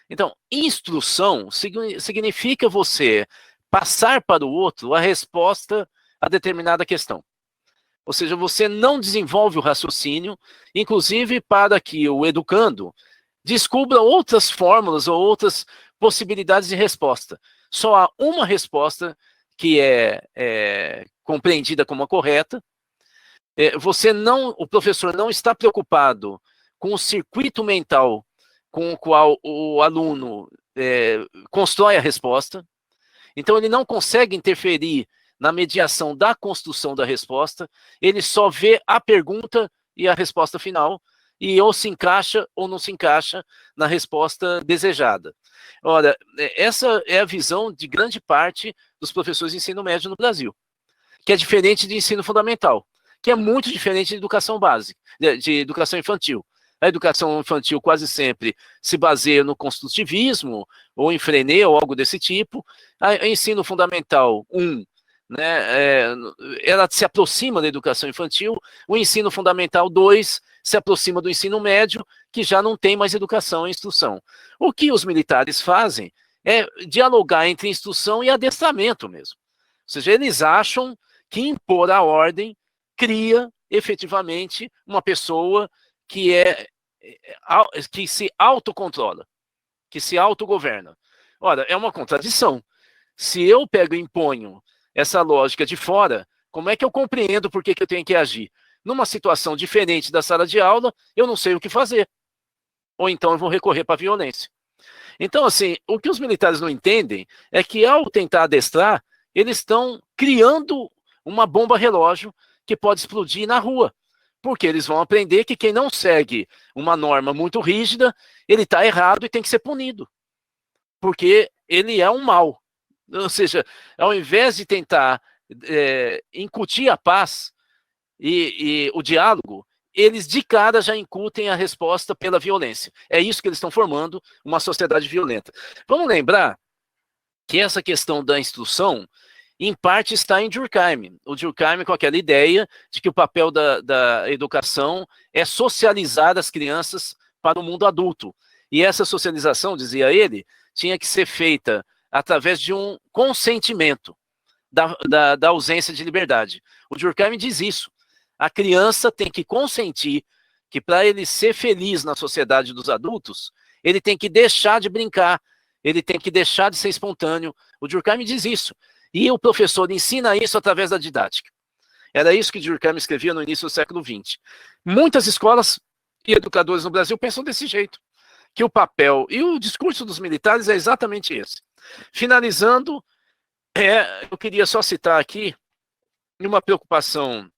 Então, instrução significa você passar para o outro a resposta a determinada questão. Ou seja, você não desenvolve o raciocínio, inclusive para que o educando descubra outras fórmulas ou outras possibilidades de resposta. Só há uma resposta que é compreendida como a correta. O professor não está preocupado com o circuito mental com o qual o aluno constrói a resposta. Então, ele não consegue interferir na mediação da construção da resposta, ele só vê a pergunta e a resposta final, e ou se encaixa ou não se encaixa na resposta desejada. Ora, essa é a visão de grande parte dos professores de ensino médio no Brasil, que é diferente de ensino fundamental, que é muito diferente de educação básica, de educação infantil. A educação infantil quase sempre se baseia no construtivismo, ou em Freinet, ou algo desse tipo. A ensino fundamental 1, né, ela se aproxima da educação infantil. O ensino fundamental 2 se aproxima do ensino médio, que já não tem mais educação e instrução. O que os militares fazem é dialogar entre instrução e adestramento mesmo. Ou seja, eles acham que impor a ordem cria efetivamente uma pessoa que se autocontrola, que se autogoverna. Ora, é uma contradição. Se eu pego e imponho essa lógica de fora, como é que eu compreendo por que eu tenho que agir? Numa situação diferente da sala de aula, eu não sei o que fazer. Ou então eu vou recorrer para a violência. Então, assim, o que os militares não entendem é que, ao tentar adestrar, eles estão criando uma bomba relógio que pode explodir na rua. Porque eles vão aprender que quem não segue uma norma muito rígida, ele está errado e tem que ser punido. Porque ele é um mal. Ou seja, ao invés de tentar incutir a paz e o diálogo, eles de cara já incutem a resposta pela violência. É isso que eles estão formando, uma sociedade violenta. Vamos lembrar que essa questão da instrução, em parte, está em Durkheim. O Durkheim com aquela ideia de que o papel da educação é socializar as crianças para o mundo adulto. E essa socialização, dizia ele, tinha que ser feita através de um consentimento da ausência de liberdade. O Durkheim diz isso. A criança tem que consentir que, para ele ser feliz na sociedade dos adultos, ele tem que deixar de brincar, ele tem que deixar de ser espontâneo. O Durkheim diz isso. E o professor ensina isso através da didática. Era isso que Durkheim escrevia no início do século XX. Muitas escolas e educadores no Brasil pensam desse jeito, que o papel e o discurso dos militares é exatamente esse. Finalizando, eu queria só citar aqui uma preocupação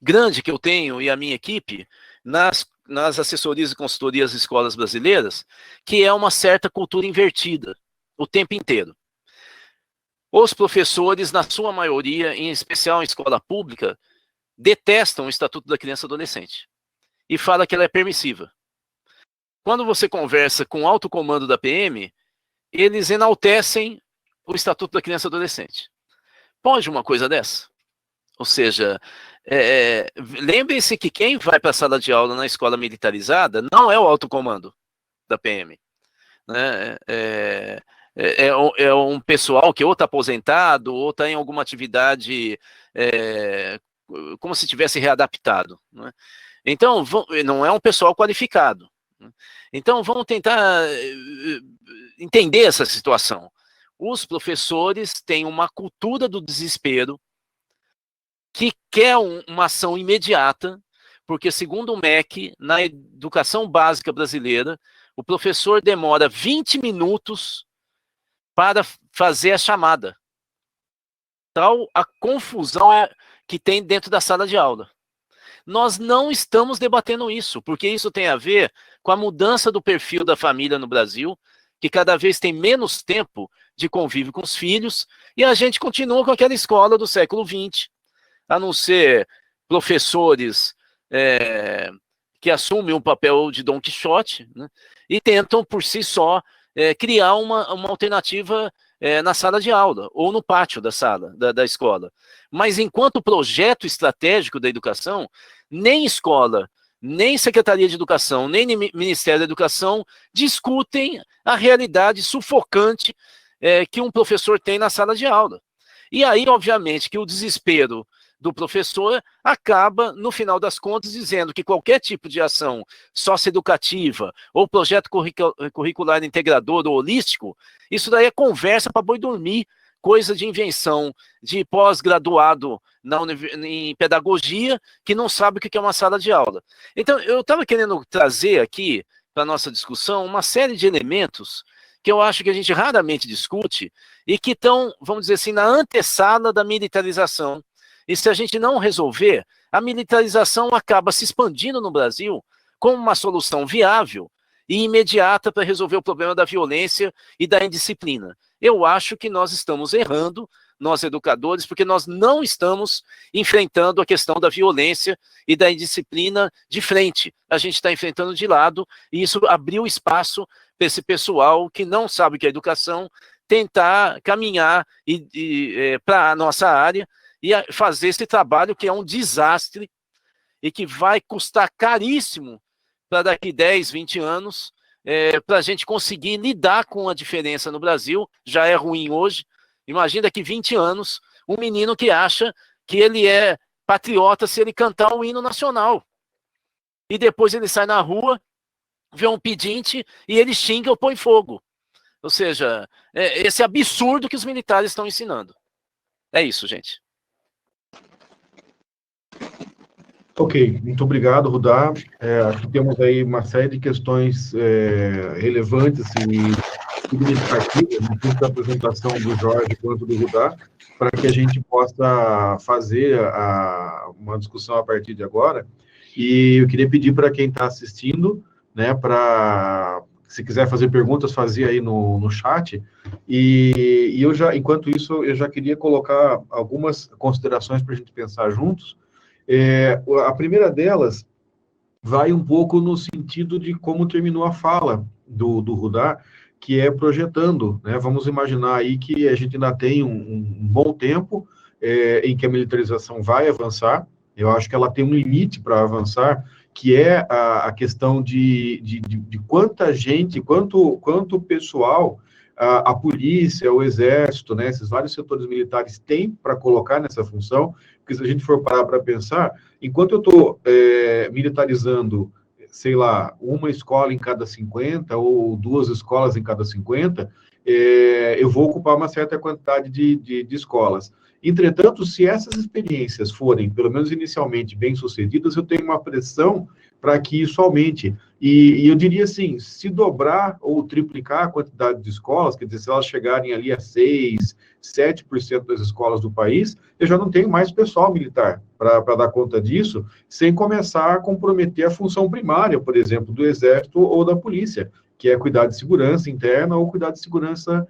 grande que eu tenho e a minha equipe nas assessorias e consultorias de escolas brasileiras, que é uma certa cultura invertida o tempo inteiro. Os professores, na sua maioria, em especial em escola pública, detestam o Estatuto da Criança e Adolescente e falam que ela é permissiva. Quando você conversa com o alto comando da PM, eles enaltecem o Estatuto da Criança e Adolescente. Pode uma coisa dessa? Ou seja, lembrem-se que quem vai para a sala de aula na escola militarizada não é o alto comando da PM. Né? É um pessoal que ou está aposentado ou está em alguma atividade como se tivesse readaptado. Né? Então, não é um pessoal qualificado. Então, vamos tentar entender essa situação. Os professores têm uma cultura do desespero que quer uma ação imediata, porque, segundo o MEC, na educação básica brasileira, o professor demora 20 minutos para fazer a chamada. Tal a confusão que tem dentro da sala de aula. Nós não estamos debatendo isso, porque isso tem a ver com a mudança do perfil da família no Brasil, que cada vez tem menos tempo de convívio com os filhos, e a gente continua com aquela escola do século XX, a não ser professores que assumem um papel de Dom Quixote, né, e tentam por si só criar uma alternativa na sala de aula, ou no pátio da sala, da escola. Mas enquanto projeto estratégico da educação, nem escola, nem Secretaria de Educação, nem Ministério da Educação discutem a realidade sufocante que um professor tem na sala de aula. E aí, obviamente, que o desespero do professor acaba, no final das contas, dizendo que qualquer tipo de ação socioeducativa ou projeto curricular integrador ou holístico, isso daí é conversa para boi dormir, coisa de invenção de pós-graduado em pedagogia que não sabe o que é uma sala de aula. Então, eu estava querendo trazer aqui para a nossa discussão uma série de elementos que eu acho que a gente raramente discute e que estão, vamos dizer assim, na antessala da militarização. E se a gente não resolver, a militarização acaba se expandindo no Brasil como uma solução viável e imediata para resolver o problema da violência e da indisciplina. Eu acho que nós estamos errando, nós educadores, porque nós não estamos enfrentando a questão da violência e da indisciplina de frente. A gente está enfrentando de lado, e isso abriu espaço para esse pessoal que não sabe o que é educação tentar caminhar para a nossa área e fazer esse trabalho que é um desastre e que vai custar caríssimo para daqui 10, 20 anos, para a gente conseguir lidar com a diferença no Brasil. Já é ruim hoje. Imagina daqui 20 anos, um menino que acha que ele é patriota se ele cantar o hino nacional. E depois ele sai na rua, vê um pedinte e ele xinga ou põe fogo. Ou seja, esse absurdo que os militares estão ensinando. É isso, gente. Ok, muito obrigado, Rudá. Acho que temos aí uma série de questões relevantes e significativas, tanto da apresentação do Jorge quanto do Rudá, para que a gente possa fazer uma discussão a partir de agora. E eu queria pedir para quem está assistindo, né, se quiser fazer perguntas, fazer aí no chat. E eu já, enquanto isso, eu já queria colocar algumas considerações para a gente pensar juntos. A primeira delas vai um pouco no sentido de como terminou a fala do Rudá, que é projetando, né? Vamos imaginar aí que a gente ainda tem um bom tempo em que a militarização vai avançar. Eu acho que ela tem um limite para avançar, que é a questão de quanta gente, quanto pessoal a polícia, o exército, né, esses vários setores militares têm para colocar nessa função, porque se a gente for parar para pensar, enquanto eu estou militarizando, sei lá, uma escola em cada 50 ou 2 escolas em cada 50, eu vou ocupar uma certa quantidade de escolas. Entretanto, se essas experiências forem, pelo menos inicialmente, bem-sucedidas, eu tenho uma pressão para que isso aumente. E eu diria assim, se dobrar ou triplicar a quantidade de escolas, quer dizer, se elas chegarem ali a 6%, 7% das escolas do país, eu já não tenho mais pessoal militar para dar conta disso, sem começar a comprometer a função primária, por exemplo, do Exército ou da Polícia, que é cuidar de segurança interna ou cuidar de segurança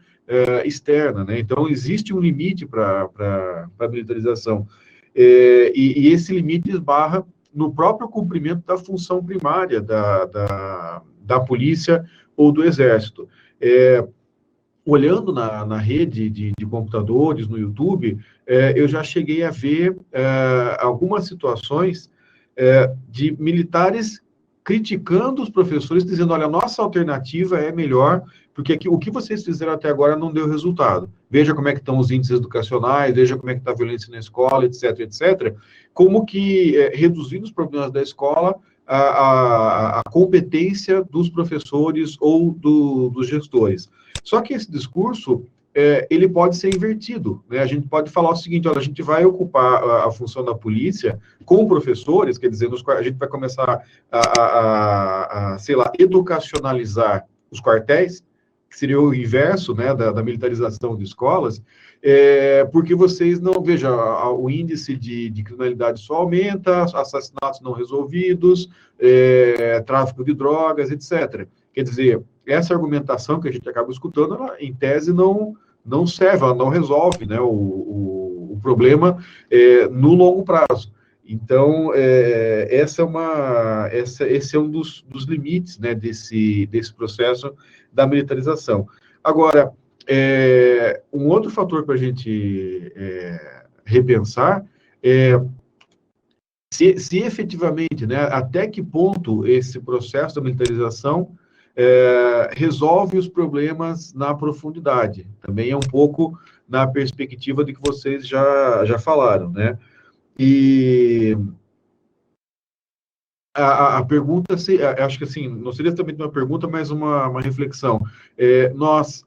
externa, né? Então, existe um limite para a militarização. E esse limite esbarra no próprio cumprimento da função primária da polícia ou do exército. Olhando na rede de computadores, no YouTube, eu já cheguei a ver algumas situações de militares criticando os professores, dizendo, olha, a nossa alternativa é melhor, porque o que vocês fizeram até agora não deu resultado. Veja como é que estão os índices educacionais, veja como é que está a violência na escola, etc., etc. Como que, reduzindo os problemas da escola, a competência dos professores ou dos gestores. Só que esse discurso, ele pode ser invertido, né? A gente pode falar o seguinte, olha, a gente vai ocupar a função da polícia com professores, quer dizer, a gente vai começar sei lá, educacionalizar os quartéis, que seria o inverso, né, da militarização de escolas, porque vocês não, veja, o índice de criminalidade só aumenta, assassinatos não resolvidos, tráfico de drogas, etc. Quer dizer, essa argumentação que a gente acaba escutando, ela, em tese, não serve, ela não resolve, né, o problema no longo prazo. Então, esse é um dos limites, né, desse processo da militarização. Agora, um outro fator para a gente repensar se efetivamente, né, até que ponto esse processo da militarização resolve os problemas na profundidade. Também é um pouco na perspectiva de que vocês já falaram, né? E a pergunta, acho que assim, não seria também uma pergunta, mas uma reflexão. Nós,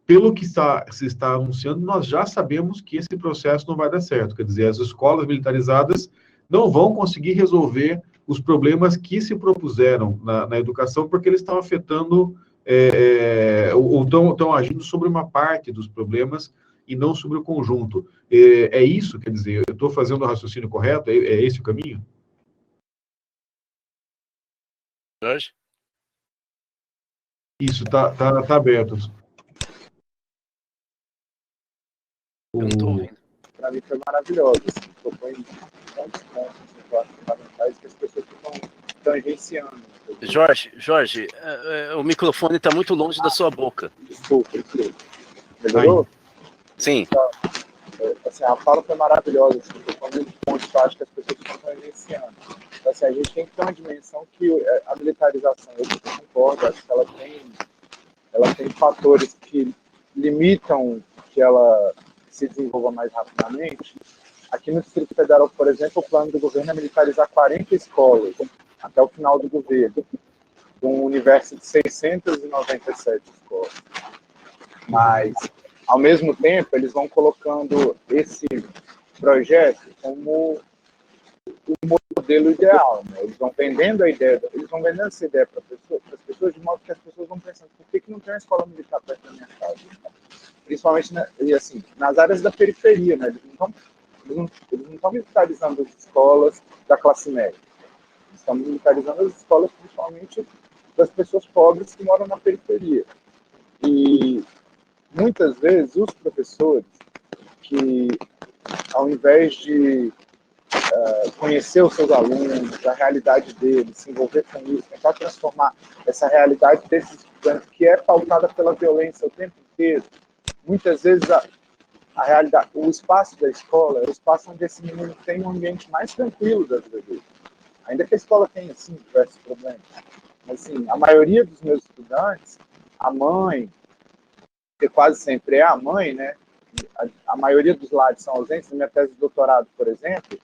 pelo que se está anunciando, nós já sabemos que esse processo não vai dar certo. Quer dizer, as escolas militarizadas não vão conseguir resolver os problemas que se propuseram na educação, porque eles estão afetando ou estão agindo sobre uma parte dos problemas e não sobre o conjunto. É isso, quer dizer, eu estou fazendo o raciocínio correto? É esse o caminho? Jorge? Isso, tá aberto. Eu não estou ouvindo. Para mim foi maravilhoso. Assim, tocou em tantos pontos fundamentais que as pessoas ficam tangenciando. Jorge, o microfone está muito longe da sua boca. Desculpa. Melhorou? Sim. Então, assim, a fala foi maravilhosa. Assim, tocou em muitos pontos que eu acho que as pessoas ficam tangenciando. Então, assim, a gente tem que ter uma dimensão que a militarização, eu concordo, acho que ela tem fatores que limitam que ela se desenvolva mais rapidamente. Aqui no Distrito Federal, por exemplo, o plano do governo é militarizar 40 escolas até o final do governo, de um universo de 697 escolas. Mas, ao mesmo tempo, eles vão colocando esse projeto como o modelo ideal. Né? Eles vão vendendo essa ideia para as pessoas, de modo que as pessoas vão pensando, por que não tem uma escola militar perto da minha casa? Principalmente, né, e assim, nas áreas da periferia, né? Eles não estão militarizando as escolas da classe média. Eles estão militarizando as escolas, principalmente, das pessoas pobres que moram na periferia. E, muitas vezes, os professores que, ao invés de conhecer os seus alunos, a realidade deles, se envolver com isso, tentar transformar essa realidade desses estudantes, que é pautada pela violência o tempo inteiro, muitas vezes a realidade, o espaço da escola é o espaço onde esse menino tem um ambiente mais tranquilo da vida dele. Ainda que a escola tenha, sim, diversos problemas. Mas, assim, a maioria dos meus estudantes, a mãe, que quase sempre é a mãe, né? A maioria dos lares são ausentes. Na minha tese de doutorado, por exemplo,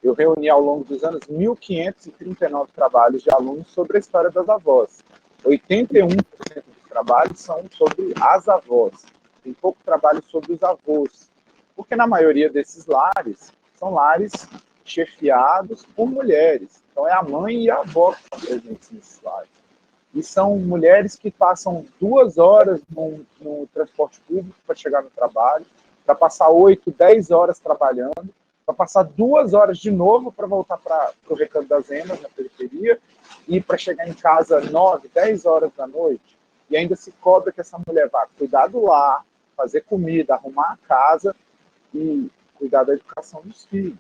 eu reuni ao longo dos anos 1.539 trabalhos de alunos sobre a história das avós. 81% dos trabalhos são sobre as avós. Tem pouco trabalho sobre os avós. Porque na maioria desses lares, são lares chefiados por mulheres. Então é a mãe e a avó que estão presentes nesses lares. E são mulheres que passam 2 horas no transporte público para chegar no trabalho, para passar 8, 10 horas trabalhando, para passar 2 horas de novo para voltar para o Recanto das Emas, na periferia, e para chegar em casa 9, 10 horas da noite. E ainda se cobra que essa mulher vá cuidar do lar, fazer comida, arrumar a casa e cuidar da educação dos filhos.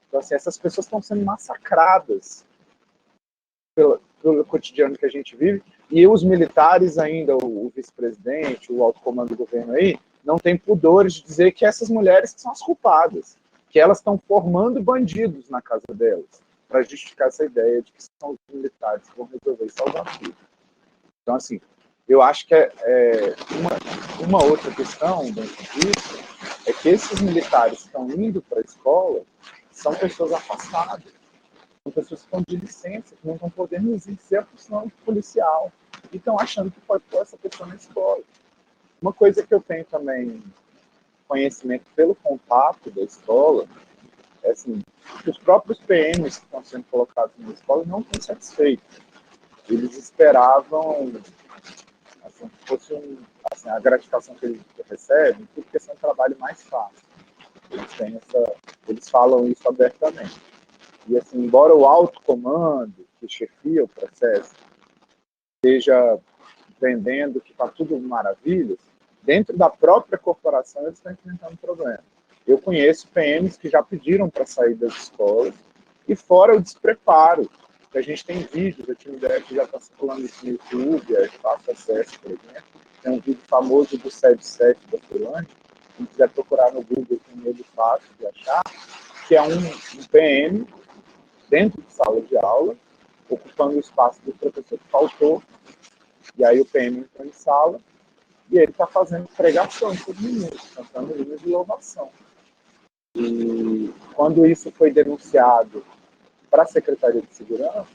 Então, assim, essas pessoas estão sendo massacradas pelo cotidiano que a gente vive, e os militares ainda, o vice-presidente, o alto comando do governo aí, não tem pudores de dizer que essas mulheres são as culpadas, que elas estão formando bandidos na casa delas, para justificar essa ideia de que são os militares que vão resolver salvar tudo. Então, assim, eu acho que uma outra questão dentro disso é que esses militares que estão indo para a escola são pessoas afastadas, são pessoas que estão de licença, que não estão podendo exercer a função policial e estão achando que pode pôr essa pessoa na escola. Uma coisa que eu tenho também conhecimento pelo contato da escola é assim, que os próprios PMs que estão sendo colocados na escola não estão satisfeitos. Eles esperavam assim, que fosse a gratificação que eles recebem, porque é um trabalho mais fácil. Eles falam isso abertamente. E, assim, embora o alto comando, que chefia o processo, esteja vendendo que está tudo maravilha, dentro da própria corporação eles estão enfrentando problemas. Eu conheço PMs que já pediram para sair das escolas, e fora o despreparo, que a gente tem vídeos, eu tinha ideia que já está circulando isso no YouTube, é fácil acesso, por exemplo. Tem um vídeo famoso do 77 da Finlândia, quem quiser procurar no Google, tem ele fácil de achar, que é um PM dentro de sala de aula, ocupando o espaço do professor que faltou, e aí o PM entra em sala, e ele está fazendo pregação para os meninos, cantando linhas de louvação. E quando isso foi denunciado para a Secretaria de Segurança,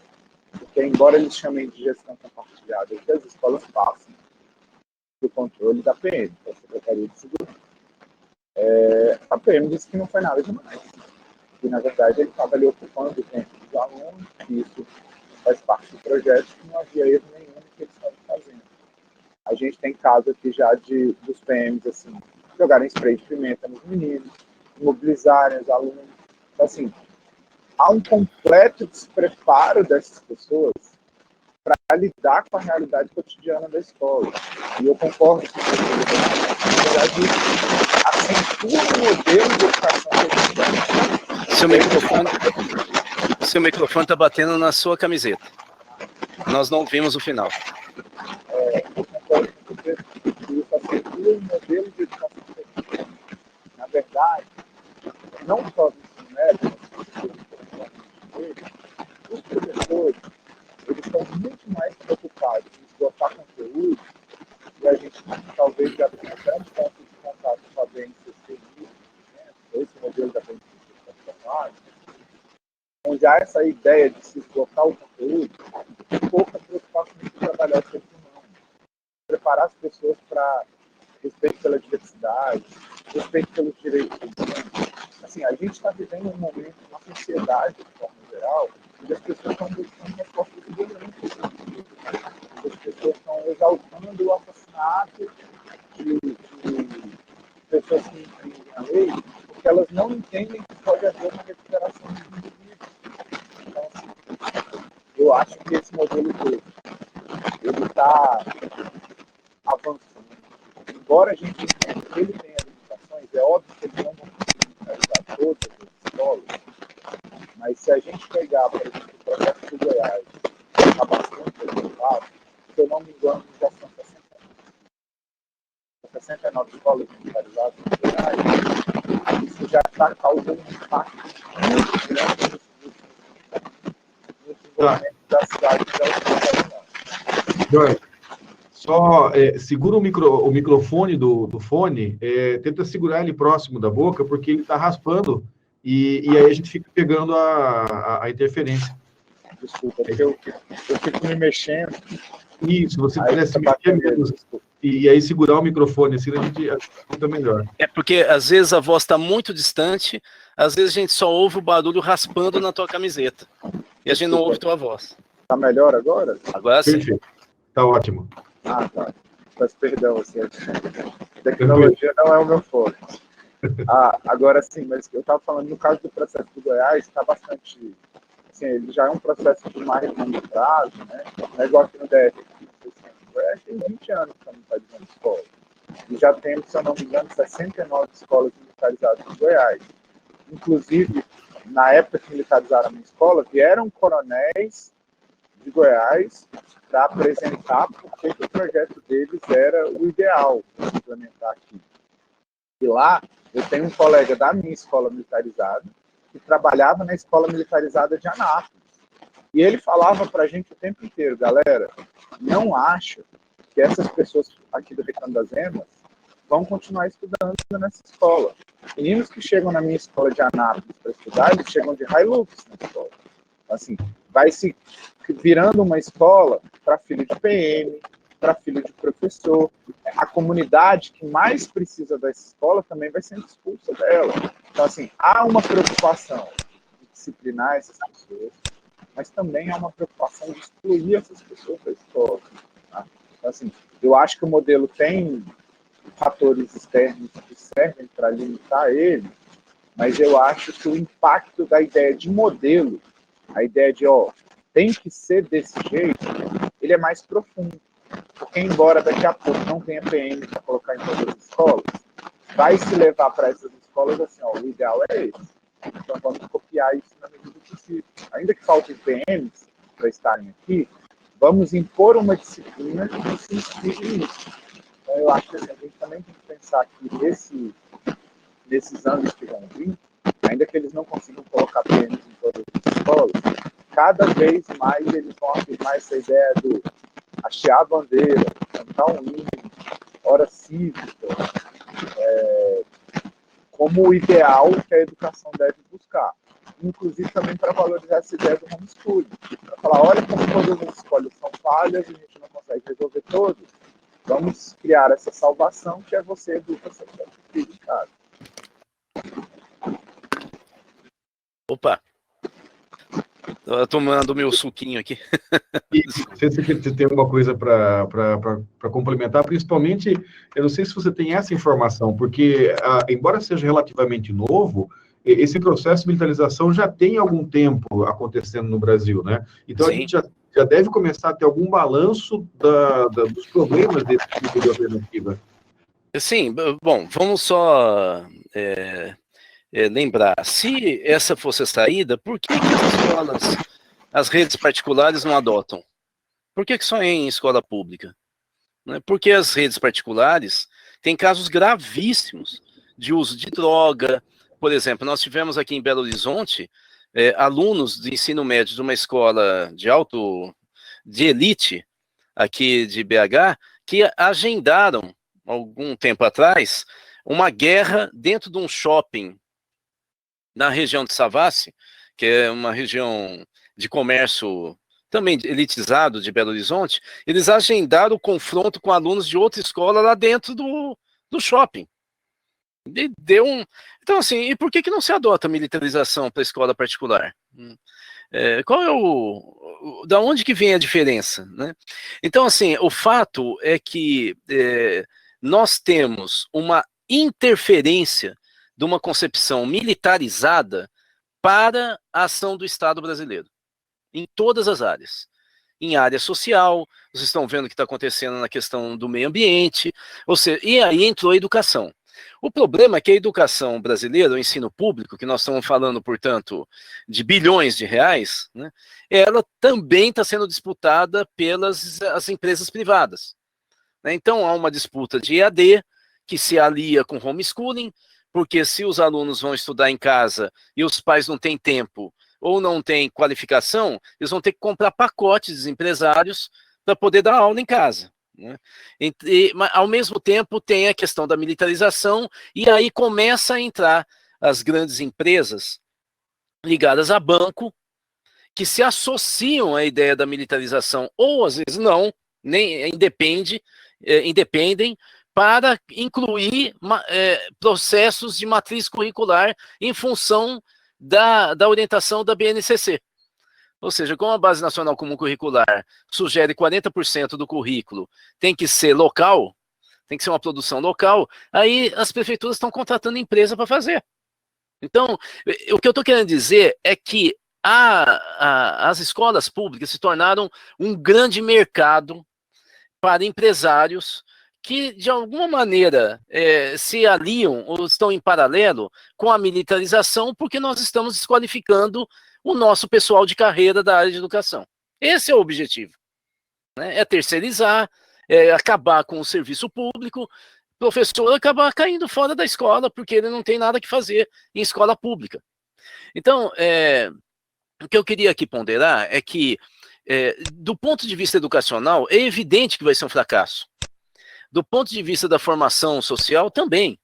porque embora eles chamem de gestão compartilhada, o que as escolas passam do controle da PM, da Secretaria de Segurança, a PM disse que não foi nada demais. Que, na verdade, ele estava ali ocupando o tempo dos alunos, que isso faz parte do projeto, que não havia erro nenhum no que eles estavam fazendo. gente tem casos aqui já dos PMs, assim, jogarem spray de pimenta nos meninos, mobilizarem os alunos. Então, assim, há um completo despreparo dessas pessoas para lidar com a realidade cotidiana da escola. E eu concordo com você, na verdade, acentua o modelo de educação que a gente tem. Seu microfone está batendo na sua camiseta. Nós não vimos o final. Eu concordo com você que isso acentua o modelo de educação que a gente tem. Na verdade, não só do ensino médio, os professores, eles estão muito mais preocupados em esgotar conteúdo, e a gente talvez já tenha até um ponto de contato com a BNCC, né? Esse modelo da BNCC transformado, onde há essa ideia de se esgotar o conteúdo, e pouca preocupação em trabalhar o ser humano, preparar as pessoas para respeito pela diversidade, respeito pelos direitos humanos. Assim, a gente está vivendo um momento, uma sociedade, de forma geral, onde as pessoas estão buscando respostas violentas. As pessoas estão exaltando o assassinato de pessoas que infringem a lei, porque elas não entendem que pode haver uma recuperação dos indivíduos. Então, assim, eu acho que esse modelo todo, ele está avançando. Embora a gente entenda que ele tenha limitações, é óbvio que eles não vão conseguir realizar todas as escolas, mas se a gente pegar, por exemplo, o projeto do Goiás, que está bastante avançado, se eu não me engano, já são 69 escolas militarizadas no Goiás, isso já está causando um impacto muito grande no desenvolvimento da cidade de Jorge, só segura o microfone do fone, tenta segurar ele próximo da boca, porque ele está raspando, e aí a gente fica pegando a interferência. Desculpa, porque eu fico me mexendo. Isso, se você Aí pudesse fica mexer batendo, menos, e aí segurar o microfone, assim a gente fica melhor. É porque às vezes a voz está muito distante, às vezes a gente só ouve o barulho raspando na tua camiseta. E a gente não ouve tua voz. Tá melhor agora? Agora sim. Perfeito, tá ótimo. Ah, tá. Peço perdão, assim. Tecnologia não é o meu forte. Agora sim, mas eu estava falando, no caso do processo do Goiás, está bastante. Assim, ele já é um processo de mais longo prazo, né? O negócio no DF. O Goiás tem 20 anos que não está dizendo escola. E já temos, se eu não me engano, 69 escolas militarizadas no Goiás. Inclusive, na época que militarizaram a minha escola, vieram coronéis de Goiás para apresentar porque o projeto deles era o ideal para implementar aqui. E lá, eu tenho um colega da minha escola militarizada que trabalhava na escola militarizada de Anápolis. E ele falava para a gente o tempo inteiro, galera, não acha que essas pessoas aqui do Recanto das Emas vão continuar estudando nessa escola. Meninos que chegam na minha escola de Anápolis para estudar, eles chegam de Hilux na escola. Assim, vai se virando uma escola para filho de PM, para filho de professor. A comunidade que mais precisa dessa escola também vai sendo expulsa dela. Então, assim, há uma preocupação de disciplinar essas pessoas, mas também há uma preocupação de excluir essas pessoas da escola. Tá? Então, assim, eu acho que o modelo tem fatores externos que servem para limitar ele, mas eu acho que o impacto da ideia de modelo, a ideia de, tem que ser desse jeito, ele é mais profundo. Porque, embora daqui a pouco não tenha PM para colocar em todas as escolas, vai se levar para essas escolas assim, o ideal é esse. Então, vamos copiar isso na medida do possível. Ainda que faltem PMs para estarem aqui, vamos impor uma disciplina que se inspire nisso. Então, eu acho que assim, a gente também tem que pensar que nesses anos que vão vir, ainda que eles não consigam colocar PMs em todas as escolas, cada vez mais eles vão afirmar essa ideia do hastear a bandeira, cantar um hino, hora cívica, como o ideal que a educação deve buscar. Inclusive também para valorizar essa ideia do homeschooling. Para falar, olha como todas as escolas são falhas, a gente não consegue resolver todas. Vamos criar essa salvação que é você educa seu filho em casa. Opa! tomando meu suquinho aqui. E você tem alguma coisa para complementar? Principalmente, eu não sei se você tem essa informação, porque, embora seja relativamente novo, esse processo de militarização já tem algum tempo acontecendo no Brasil, né? Então, Sim. A gente já deve começar a ter algum balanço dos problemas desse tipo de alternativa. Sim, bom, vamos só lembrar, se essa fosse a saída, por que as escolas, as redes particulares não adotam? Por que só em escola pública? Porque as redes particulares têm casos gravíssimos de uso de droga. Por exemplo, nós tivemos aqui em Belo Horizonte alunos de ensino médio de uma escola de elite aqui de BH que agendaram algum tempo atrás uma guerra dentro de um shopping na região de Savassi, que é uma região de comércio também elitizado de Belo Horizonte. Eles agendaram o confronto com alunos de outra escola lá dentro do shopping. Então, assim, e por que não se adota a militarização para a escola particular? Qual é da onde que vem a diferença, né? Então, assim, o fato é que nós temos uma interferência de uma concepção militarizada para a ação do Estado brasileiro, em todas as áreas. Em área social, vocês estão vendo o que está acontecendo na questão do meio ambiente, ou seja, e aí entrou a educação. O problema é que a educação brasileira, o ensino público, que nós estamos falando, portanto, de bilhões de reais, né, ela também está sendo disputada pelas as empresas privadas. Né? Então, há uma disputa de EAD, que se alia com homeschooling, porque se os alunos vão estudar em casa e os pais não têm tempo ou não têm qualificação, eles vão ter que comprar pacotes de empresários para poder dar aula em casa. Né? Mas, ao mesmo tempo, tem a questão da militarização, e aí começa a entrar as grandes empresas ligadas a banco, que se associam à ideia da militarização, ou às vezes não, nem independem, para incluir processos de matriz curricular em função da orientação da BNCC. Ou seja, como a Base Nacional Comum Curricular sugere 40% do currículo tem que ser local, tem que ser uma produção local, aí as prefeituras estão contratando empresa para fazer. Então, o que eu estou querendo dizer é que as escolas públicas se tornaram um grande mercado para empresários que, de alguma maneira, se aliam ou estão em paralelo com a militarização, porque nós estamos desqualificando o nosso pessoal de carreira da área de educação. Esse é o objetivo. Né? É terceirizar, acabar com o serviço público, o professor acabar caindo fora da escola, porque ele não tem nada que fazer em escola pública. Então, o que eu queria aqui ponderar é que, do ponto de vista educacional, é evidente que vai ser um fracasso. Do ponto de vista da formação social, também.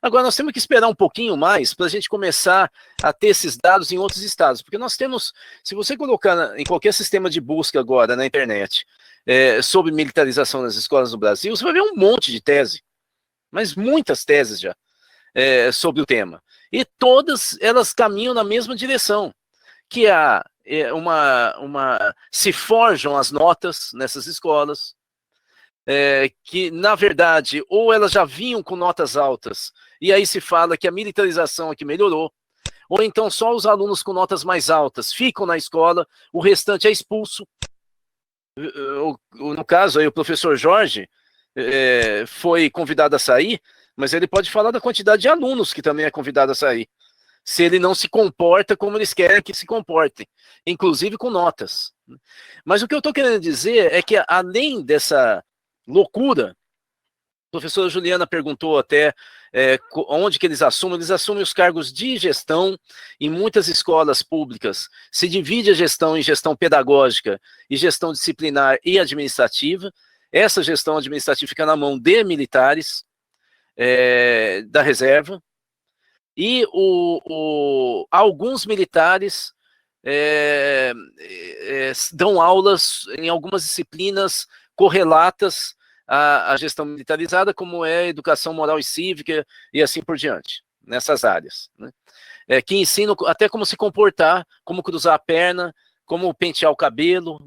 Agora, nós temos que esperar um pouquinho mais para a gente começar a ter esses dados em outros estados, porque nós temos, se você colocar em qualquer sistema de busca agora na internet sobre militarização das escolas do Brasil, você vai ver um monte de tese, mas muitas teses já, sobre o tema. E todas elas caminham na mesma direção, que se forjam as notas nessas escolas, que, na verdade, ou elas já vinham com notas altas, e aí se fala que a militarização é que melhorou, ou então só os alunos com notas mais altas ficam na escola, o restante é expulso. No caso, aí, o professor Jorge foi convidado a sair, mas ele pode falar da quantidade de alunos que também é convidado a sair, se ele não se comporta como eles querem que se comportem, inclusive com notas. Mas o que eu estou querendo dizer é que, além dessa loucura, a professora Juliana perguntou até onde que eles assumem os cargos de gestão. Em muitas escolas públicas se divide a gestão em gestão pedagógica e gestão disciplinar e administrativa. Essa gestão administrativa fica na mão de militares da reserva, e alguns militares dão aulas em algumas disciplinas correlatas à gestão militarizada, como é educação moral e cívica e assim por diante, nessas áreas. Né? Que ensinam até como se comportar, como cruzar a perna, como pentear o cabelo,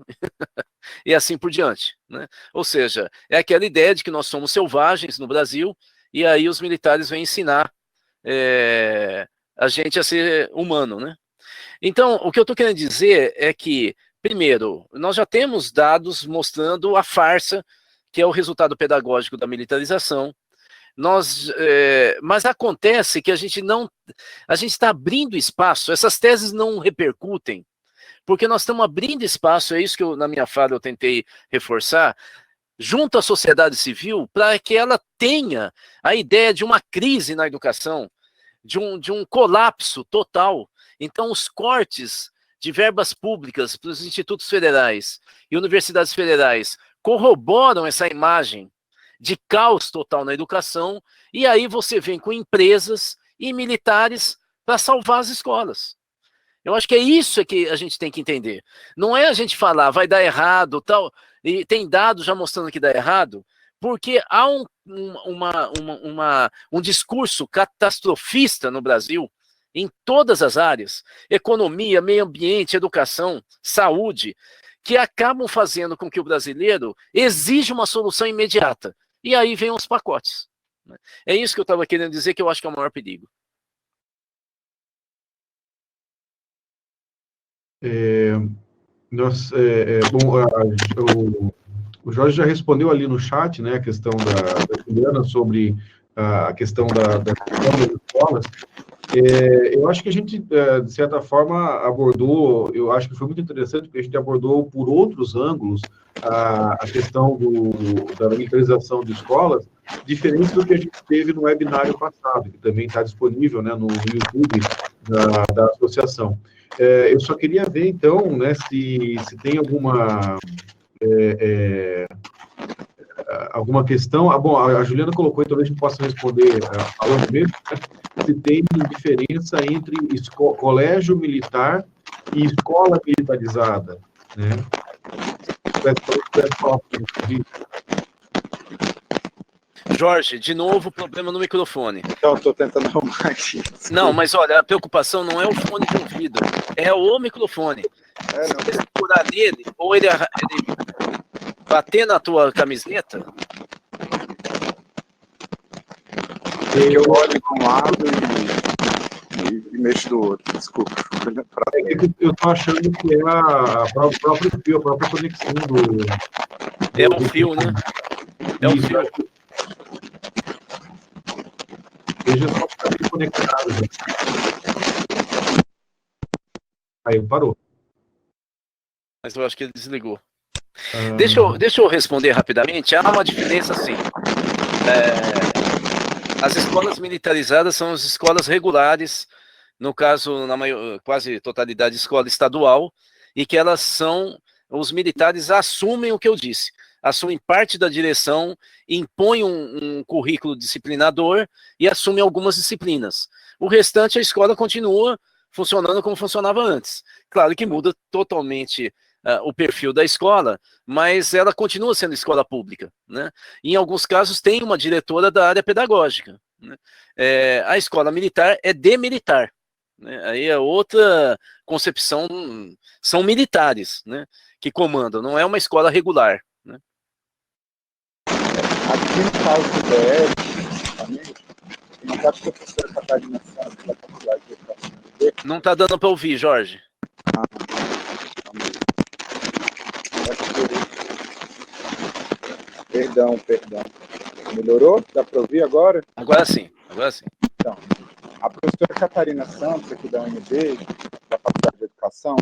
e assim por diante, né? Ou seja, é aquela ideia de que nós somos selvagens no Brasil, e aí os militares vêm ensinar a gente a ser humano, né? Então, o que eu estou querendo dizer é que, primeiro, nós já temos dados mostrando a farsa que é o resultado pedagógico da militarização. Mas acontece que a gente está abrindo espaço, essas teses não repercutem, porque nós estamos abrindo espaço, é isso que na minha fala eu tentei reforçar, junto à sociedade civil, para que ela tenha a ideia de uma crise na educação, de um colapso total. Então, os cortes de verbas públicas para os institutos federais e universidades federais corroboram essa imagem de caos total na educação, e aí você vem com empresas e militares para salvar as escolas. Eu acho que é isso que a gente tem que entender. Não é a gente falar, vai dar errado, tal, e tem dados já mostrando que dá errado, porque há um discurso catastrofista no Brasil, em todas as áreas, economia, meio ambiente, educação, saúde, que acabam fazendo com que o brasileiro exija uma solução imediata. E aí vem os pacotes. É isso que eu estava querendo dizer, que eu acho que é o maior perigo. O Jorge já respondeu ali no chat, né, a questão da Juliana sobre a questão das escolas. Eu acho que a gente, de certa forma, abordou, eu acho que foi muito interessante, porque a gente abordou por outros ângulos a questão da militarização de escolas, diferente do que a gente teve no webinário passado, que também está disponível, né, no YouTube da associação. Eu só queria ver, então, né, se tem alguma questão. Bom, a Juliana colocou, e talvez a gente possa responder falando mesmo, né, se tem diferença entre colégio militar e escola militarizada, né? Jorge, de novo, problema no microfone. Então, estou tentando arrumar aqui. Não, mas olha, a preocupação não é o fone de ouvido, é o microfone. Se você segurar nele, ou ele bater na tua camiseta. Eu olho de um lado e mexo do outro, desculpa. Eu estou achando que é a própria fio, a própria conexão do... É o fio, né? É o fio. Veja só que está bem conectado. Né? Aí, parou. Mas eu acho que ele desligou. Deixa eu responder rapidamente. Há uma diferença, sim. As escolas militarizadas são as escolas regulares, no caso, na quase totalidade, escola estadual, e que elas são, os militares assumem o que eu disse, assumem parte da direção, impõem um currículo disciplinador e assumem algumas disciplinas. O restante, a escola continua funcionando como funcionava antes. Claro que muda totalmente o perfil da escola, mas ela continua sendo escola pública, né? Em alguns casos tem uma diretora da área pedagógica, né? A escola militar é demilitar, né? Aí é outra concepção, são militares, né, que comandam, não é uma escola regular, né? Aqui no caso do BR, uma das professora Catarina Santos, da Faculdade de Educação do BR. Não está dando para ouvir, Jorge. Perdão. Melhorou? Dá para ouvir agora? Agora sim. Então, a professora Catarina Santos, aqui da UNB, da Faculdade de Educação,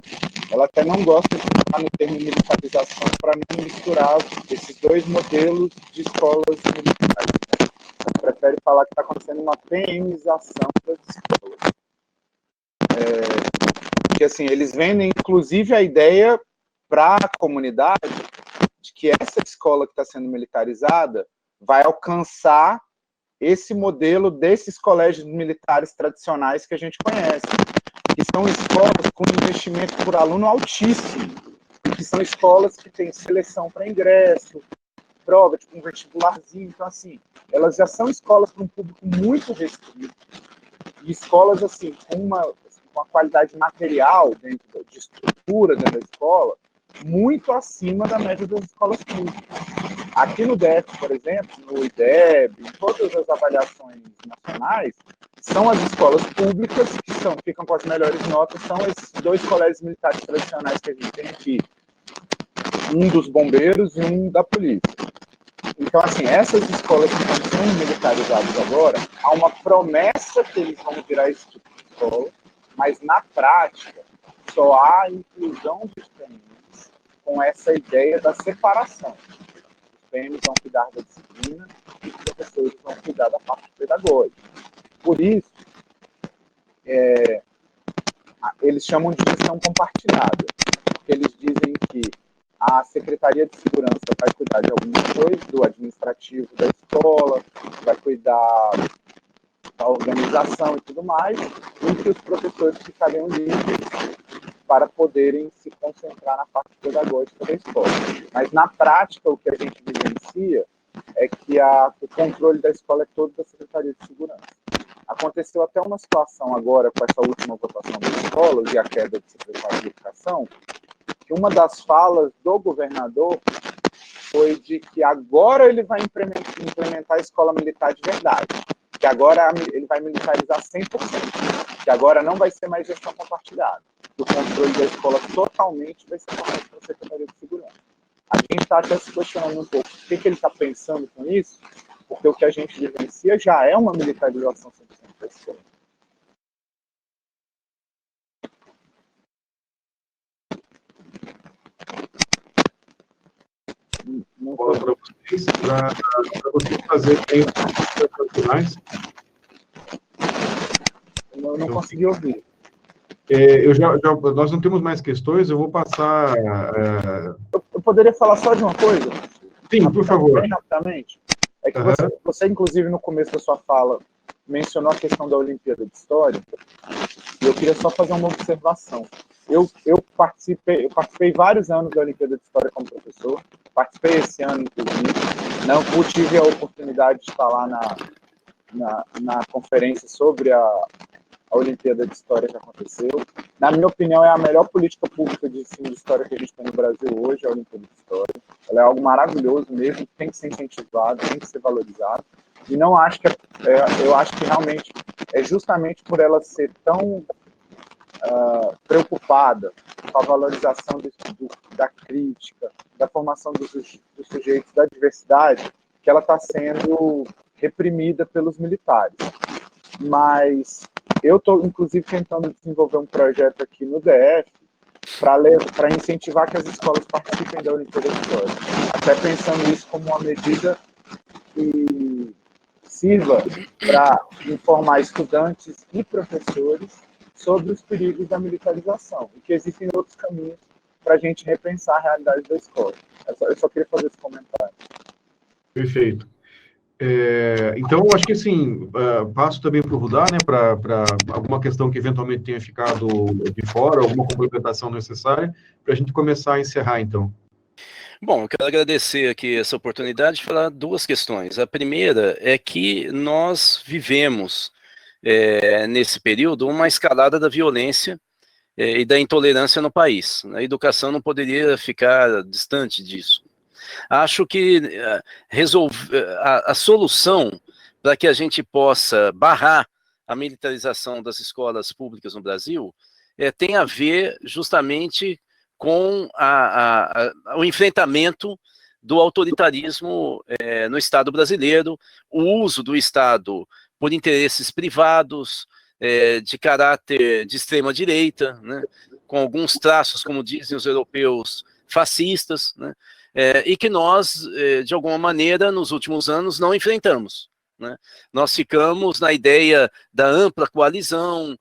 ela até não gosta de falar no termo militarização para não misturar esses dois modelos de escolas militares. Né? Ela prefere falar que está acontecendo uma PMização das escolas. Que assim, eles vendem, inclusive, a ideia para a comunidade de que essa escola que está sendo militarizada vai alcançar esse modelo desses colégios militares tradicionais que a gente conhece, que são escolas com investimento por aluno altíssimo, que são escolas que têm seleção para ingresso, prova, tipo um vestibularzinho. Então, assim, elas já são escolas para um público muito restrito, e escolas, assim, com com a qualidade material de estrutura dentro da escola, muito acima da média das escolas públicas. Aqui no DF, por exemplo, no IDEB, em todas as avaliações nacionais, são as escolas públicas que ficam com as melhores notas, são esses 2 colégios militares tradicionais que a gente tem aqui. Um dos bombeiros e um da polícia. Então, assim, essas escolas que estão sendo militarizadas agora, há uma promessa que eles vão virar esse tipo de escola, mas na prática só há inclusão dos PMs com essa ideia da separação. Os PMs vão cuidar da disciplina e os professores vão cuidar da parte pedagógica. Por isso, eles chamam de gestão compartilhada, porque eles dizem que a Secretaria de Segurança vai cuidar de algumas coisas, do administrativo da escola, vai cuidar da organização e tudo mais, e que os professores ficariam livres para poderem se concentrar na parte pedagógica da escola. Mas, na prática, o que a gente vivencia é que o controle da escola é todo da Secretaria de Segurança. Aconteceu até uma situação agora, com essa última votação das escolas e a queda do secretário de Educação, que uma das falas do governador foi de que agora ele vai implementar a escola militar de verdade, que agora ele vai militarizar 100%, que agora não vai ser mais gestão compartilhada, o controle da escola totalmente vai ser passado pela Secretaria de Segurança. A gente está até se questionando um pouco o que ele está pensando com isso, porque o que a gente vivencia já é uma militarização 100% da escola. Bola para vocês fazer os finais. Eu não consegui ouvir. Nós não temos mais questões, eu vou passar... Eu poderia falar só de uma coisa? Sim, por favor. Bem rapidamente. É que você, inclusive, no começo da sua fala, mencionou a questão da Olimpíada de História, e eu queria só fazer uma observação. Eu participei vários anos da Olimpíada de História como professor, participei esse ano, inclusive, não tive a oportunidade de estar lá na conferência sobre a Olimpíada de História que aconteceu. Na minha opinião, é a melhor política pública de ensino de história que a gente tem no Brasil hoje, a Olimpíada de História. Ela é algo maravilhoso mesmo, tem que ser incentivado, tem que ser valorizado. E não acho que eu acho que realmente é justamente por ela ser tão preocupada com a valorização da crítica, da formação dos sujeitos, da diversidade, que ela está sendo reprimida pelos militares. Mas eu estou, inclusive, tentando desenvolver um projeto aqui no DF para incentivar que as escolas participem da Olimpíada de História. Até pensando isso como uma medida que sirva para informar estudantes e professores sobre os perigos da militarização e que existem outros caminhos para a gente repensar a realidade da escola. Eu só queria fazer esse comentário. Perfeito. Então, acho que assim, passo também para o Rudá, né, para alguma questão que eventualmente tenha ficado de fora, alguma complementação necessária, para a gente começar a encerrar, então. Bom, eu quero agradecer aqui essa oportunidade de falar duas questões. A primeira é que nós vivemos, nesse período, uma escalada da violência e da intolerância no país. A educação não poderia ficar distante disso. Acho que a solução para que a gente possa barrar a militarização das escolas públicas no Brasil tem a ver justamente com o enfrentamento do autoritarismo no Estado brasileiro, o uso do Estado por interesses privados, de caráter de extrema-direita, né, com alguns traços, como dizem os europeus, fascistas, né, e que nós, de alguma maneira, nos últimos anos, não enfrentamos. Né? Nós ficamos na ideia da ampla coalizão,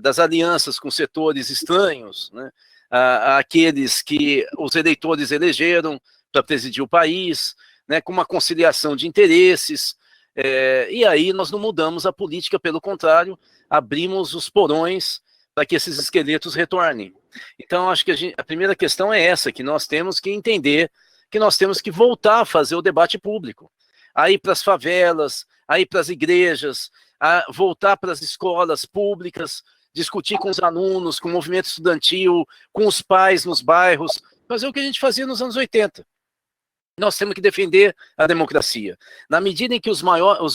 das alianças com setores estranhos, né? Aqueles que os eleitores elegeram para presidir o país, né? Com uma conciliação de interesses, e aí nós não mudamos a política, pelo contrário, abrimos os porões para que esses esqueletos retornem. Então, acho que a primeira questão é essa, que nós temos que entender que nós temos que voltar a fazer o debate público, aí para as favelas, aí para as igrejas, a voltar para as escolas públicas, discutir com os alunos, com o movimento estudantil, com os pais nos bairros, fazer o que a gente fazia nos anos 80. Nós temos que defender a democracia. Na medida em que os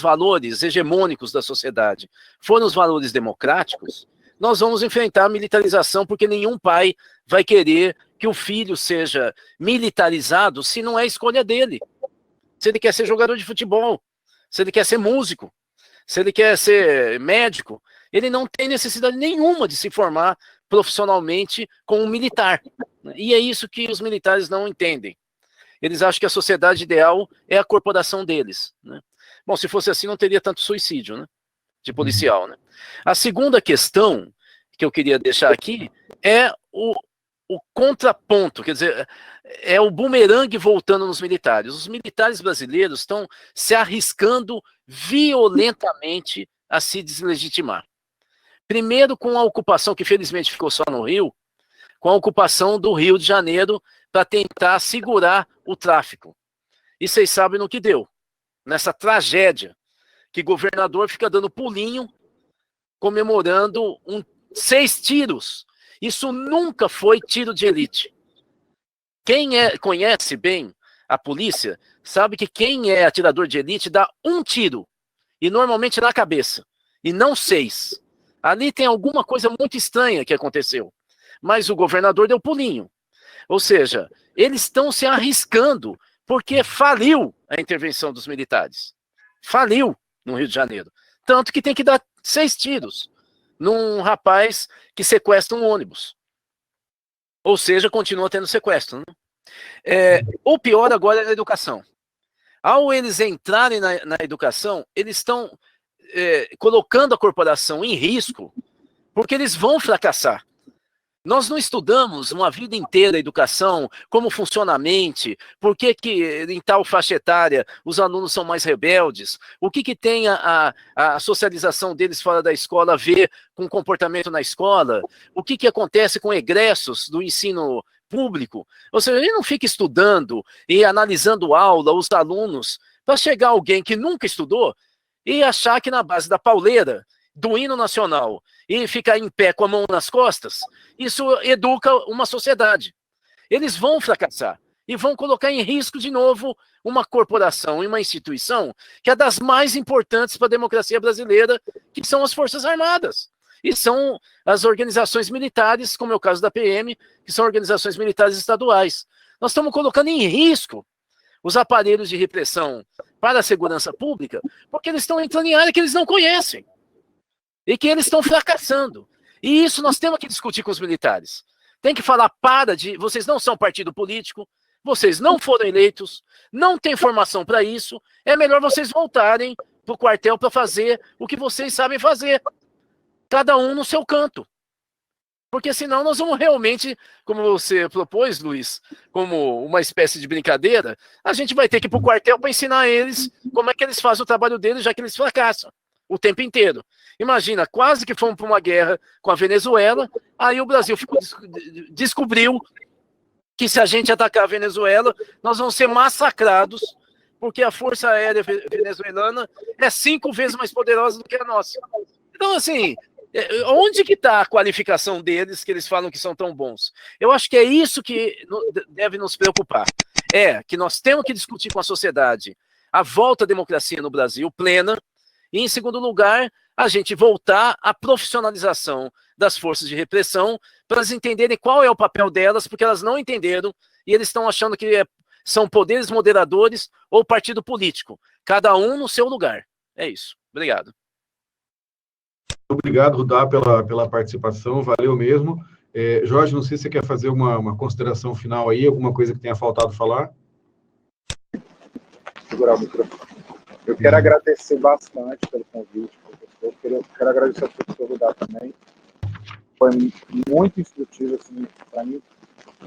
valores hegemônicos da sociedade forem os valores democráticos, nós vamos enfrentar a militarização, porque nenhum pai vai querer que o filho seja militarizado se não é escolha dele. Se ele quer ser jogador de futebol, se ele quer ser músico, se ele quer ser médico, ele não tem necessidade nenhuma de se formar profissionalmente como um militar. E é isso que os militares não entendem. Eles acham que a sociedade ideal é a corporação deles, né? Bom, se fosse assim, não teria tanto suicídio, né, de policial, né? A segunda questão que eu queria deixar aqui é o contraponto, quer dizer, é o bumerangue voltando nos militares. Os militares brasileiros estão se arriscando violentamente a se deslegitimar. Primeiro com a ocupação, que felizmente ficou só no Rio, com a ocupação do Rio de Janeiro para tentar segurar o tráfico. E vocês sabem no que deu. Nessa tragédia, que governador fica dando pulinho, comemorando 6 tiros. Isso nunca foi tiro de elite. Quem conhece bem a polícia, sabe que quem é atirador de elite dá 1 tiro, e normalmente na cabeça, e não 6. Ali tem alguma coisa muito estranha que aconteceu. Mas o governador deu pulinho. Ou seja, eles estão se arriscando, porque faliu a intervenção dos militares. Faliu no Rio de Janeiro. Tanto que tem que dar 6 tiros num rapaz que sequestra um ônibus. Ou seja, continua tendo sequestro, né? O pior agora é a educação. Ao eles entrarem na educação, eles estão colocando a corporação em risco, porque eles vão fracassar. Nós não estudamos uma vida inteira a educação, como funciona a mente, por que em tal faixa etária os alunos são mais rebeldes, o que tem a socialização deles fora da escola a ver com o comportamento na escola, o que acontece com egressos do ensino público. Ou seja, ele não fica estudando e analisando aula, os alunos, para chegar alguém que nunca estudou e achar que na base da pauleira, do hino nacional, e ficar em pé com a mão nas costas, isso educa uma sociedade. Eles vão fracassar e vão colocar em risco de novo uma corporação e uma instituição que é das mais importantes para a democracia brasileira, que são as Forças Armadas. E são as organizações militares, como é o caso da PM, que são organizações militares estaduais. Nós estamos colocando em risco os aparelhos de repressão para a segurança pública, porque eles estão entrando em área que eles não conhecem. E que eles estão fracassando. E isso nós temos que discutir com os militares. Tem que falar, vocês não são partido político, vocês não foram eleitos, não tem formação para isso, é melhor vocês voltarem para o quartel para fazer o que vocês sabem fazer. Cada um no seu canto. Porque senão nós vamos realmente, como você propôs, Luiz, como uma espécie de brincadeira, a gente vai ter que ir para o quartel para ensinar eles como é que eles fazem o trabalho deles, já que eles fracassam o tempo inteiro. Imagina, quase que fomos para uma guerra com a Venezuela, aí o Brasil descobriu que se a gente atacar a Venezuela, nós vamos ser massacrados, porque a Força Aérea venezuelana é 5 vezes mais poderosa do que a nossa. Então, assim, onde que está a qualificação deles, que eles falam que são tão bons? Eu acho que é isso que deve nos preocupar. Que nós temos que discutir com a sociedade a volta à democracia no Brasil, plena, e, em segundo lugar, a gente voltar à profissionalização das forças de repressão para elas entenderem qual é o papel delas, porque elas não entenderam e eles estão achando que são poderes moderadores ou partido político. Cada um no seu lugar. É isso. Obrigado. Obrigado, Rudá, pela participação. Valeu mesmo. Jorge, não sei se você quer fazer uma consideração final aí, alguma coisa que tenha faltado falar? Segurar o microfone. Eu quero agradecer bastante pelo convite, professor. Quero agradecer ao professor Rudá também. Foi muito instrutivo, assim, para mim.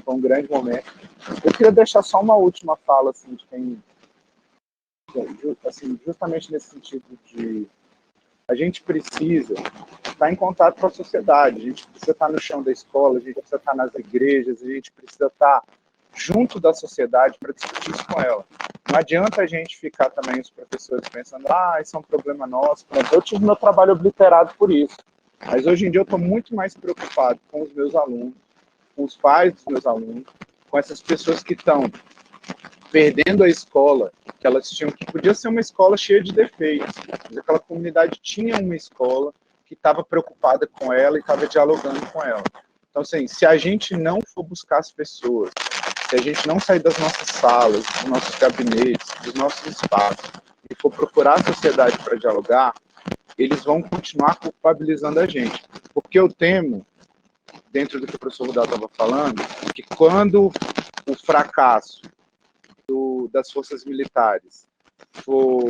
Foi um grande momento. Eu queria deixar só uma última fala, assim, de quem... Assim, justamente nesse sentido de... A gente precisa estar em contato com a sociedade. A gente precisa estar no chão da escola, a gente precisa estar nas igrejas, a gente precisa estar junto da sociedade para discutir isso com ela. Não adianta a gente ficar também, os professores, pensando, isso é um problema nosso. Eu tive meu trabalho obliterado por isso. Mas hoje em dia eu estou muito mais preocupado com os meus alunos, com os pais dos meus alunos, com essas pessoas que estão perdendo a escola, que elas tinham, que podia ser uma escola cheia de defeitos, mas aquela comunidade tinha uma escola que estava preocupada com ela e estava dialogando com ela. Então, assim, se a gente não for buscar as pessoas, se a gente não sair das nossas salas, dos nossos gabinetes, dos nossos espaços, e for procurar a sociedade para dialogar, eles vão continuar culpabilizando a gente. Porque eu temo, dentro do que o professor Rudal estava falando, que quando o fracasso das forças militares for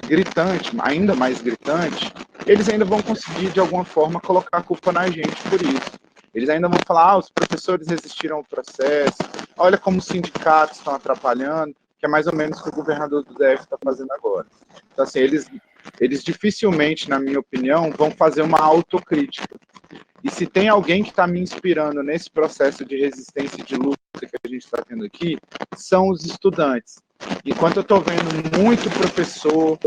gritante, ainda mais gritante, eles ainda vão conseguir, de alguma forma, colocar a culpa na gente por isso. Eles ainda vão falar, os professores resistiram ao processo, olha como os sindicatos estão atrapalhando, que é mais ou menos o que o governador do DF está fazendo agora. Então, assim, eles dificilmente, na minha opinião, vão fazer uma autocrítica. E se tem alguém que está me inspirando nesse processo de resistência e de luta que a gente está tendo aqui, são os estudantes. Enquanto eu estou vendo muito professor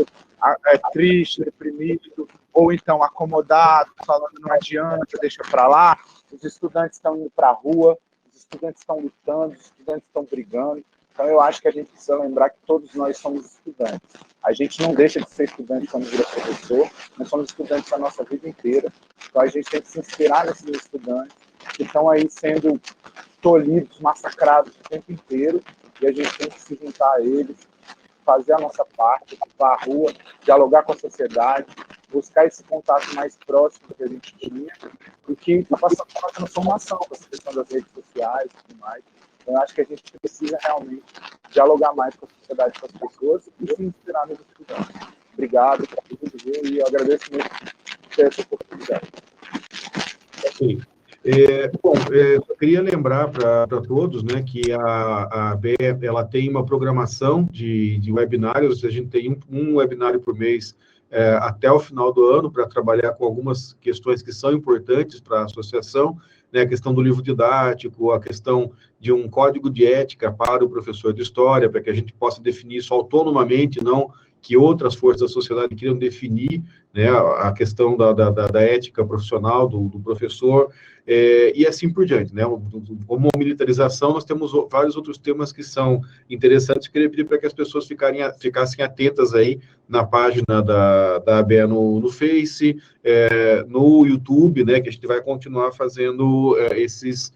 triste, deprimido, ou então acomodado, falando não adianta, deixa para lá, os estudantes estão indo para a rua, os estudantes estão lutando, os estudantes estão brigando. Então eu acho que a gente precisa lembrar que todos nós somos estudantes. A gente não deixa de ser estudante quando vira professor, nós somos estudantes a nossa vida inteira. Então a gente tem que se inspirar nesses estudantes que estão aí sendo tolhidos, massacrados o tempo inteiro, e a gente tem que se juntar a eles, fazer a nossa parte, ir para a rua, dialogar com a sociedade, buscar esse contato mais próximo que a gente tinha, e que está passando por uma transformação com essa questão das redes sociais e tudo mais. Então, eu acho que a gente precisa realmente dialogar mais com a sociedade, com as pessoas, e se inspirar nos estudantes. Obrigado por tudo, e eu agradeço muito por ter essa oportunidade. Sim. Eu queria lembrar para todos, né, que a ABE, ela tem uma programação de webinários. A gente tem um webinário por mês até o final do ano, para trabalhar com algumas questões que são importantes para a associação, né, a questão do livro didático, a questão de um código de ética para o professor de história, para que a gente possa definir isso autonomamente, não que outras forças da sociedade queiram definir, né, a questão da ética profissional do professor, e assim por diante, né? Como militarização, nós temos vários outros temas que são interessantes. Queria pedir para que as pessoas ficassem atentas aí na página da ABE no Face, no YouTube, né, que a gente vai continuar fazendo esses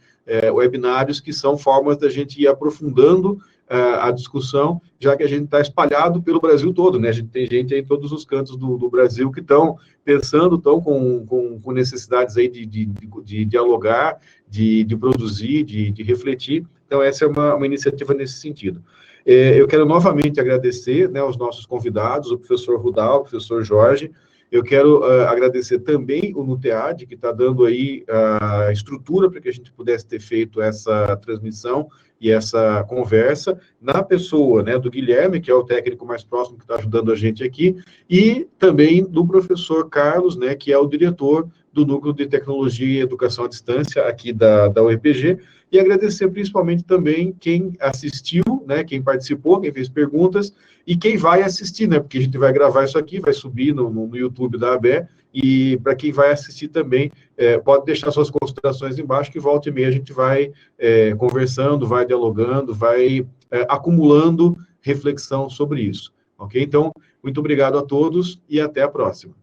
webinários, que são formas da gente ir aprofundando a discussão, já que a gente está espalhado pelo Brasil todo, né? A gente tem gente aí em todos os cantos do Brasil que estão pensando, estão com necessidades aí de dialogar, de produzir, de refletir. Então, essa é uma iniciativa nesse sentido. Eu quero novamente agradecer, né, aos nossos convidados, o professor Rudal, o professor Jorge. Eu quero agradecer também o NUTEAD, que está dando aí a estrutura para que a gente pudesse ter feito essa transmissão e essa conversa, na pessoa, né, do Guilherme, que é o técnico mais próximo que está ajudando a gente aqui, e também do professor Carlos, né, que é o diretor do Núcleo de Tecnologia e Educação à Distância aqui da UEPG, e agradecer principalmente também quem assistiu, né, quem participou, quem fez perguntas, e quem vai assistir, né, porque a gente vai gravar isso aqui, vai subir no YouTube da ABE, e para quem vai assistir também, pode deixar suas considerações embaixo, que volta e meia a gente vai conversando, vai dialogando, vai acumulando reflexão sobre isso, ok? Então, muito obrigado a todos e até a próxima.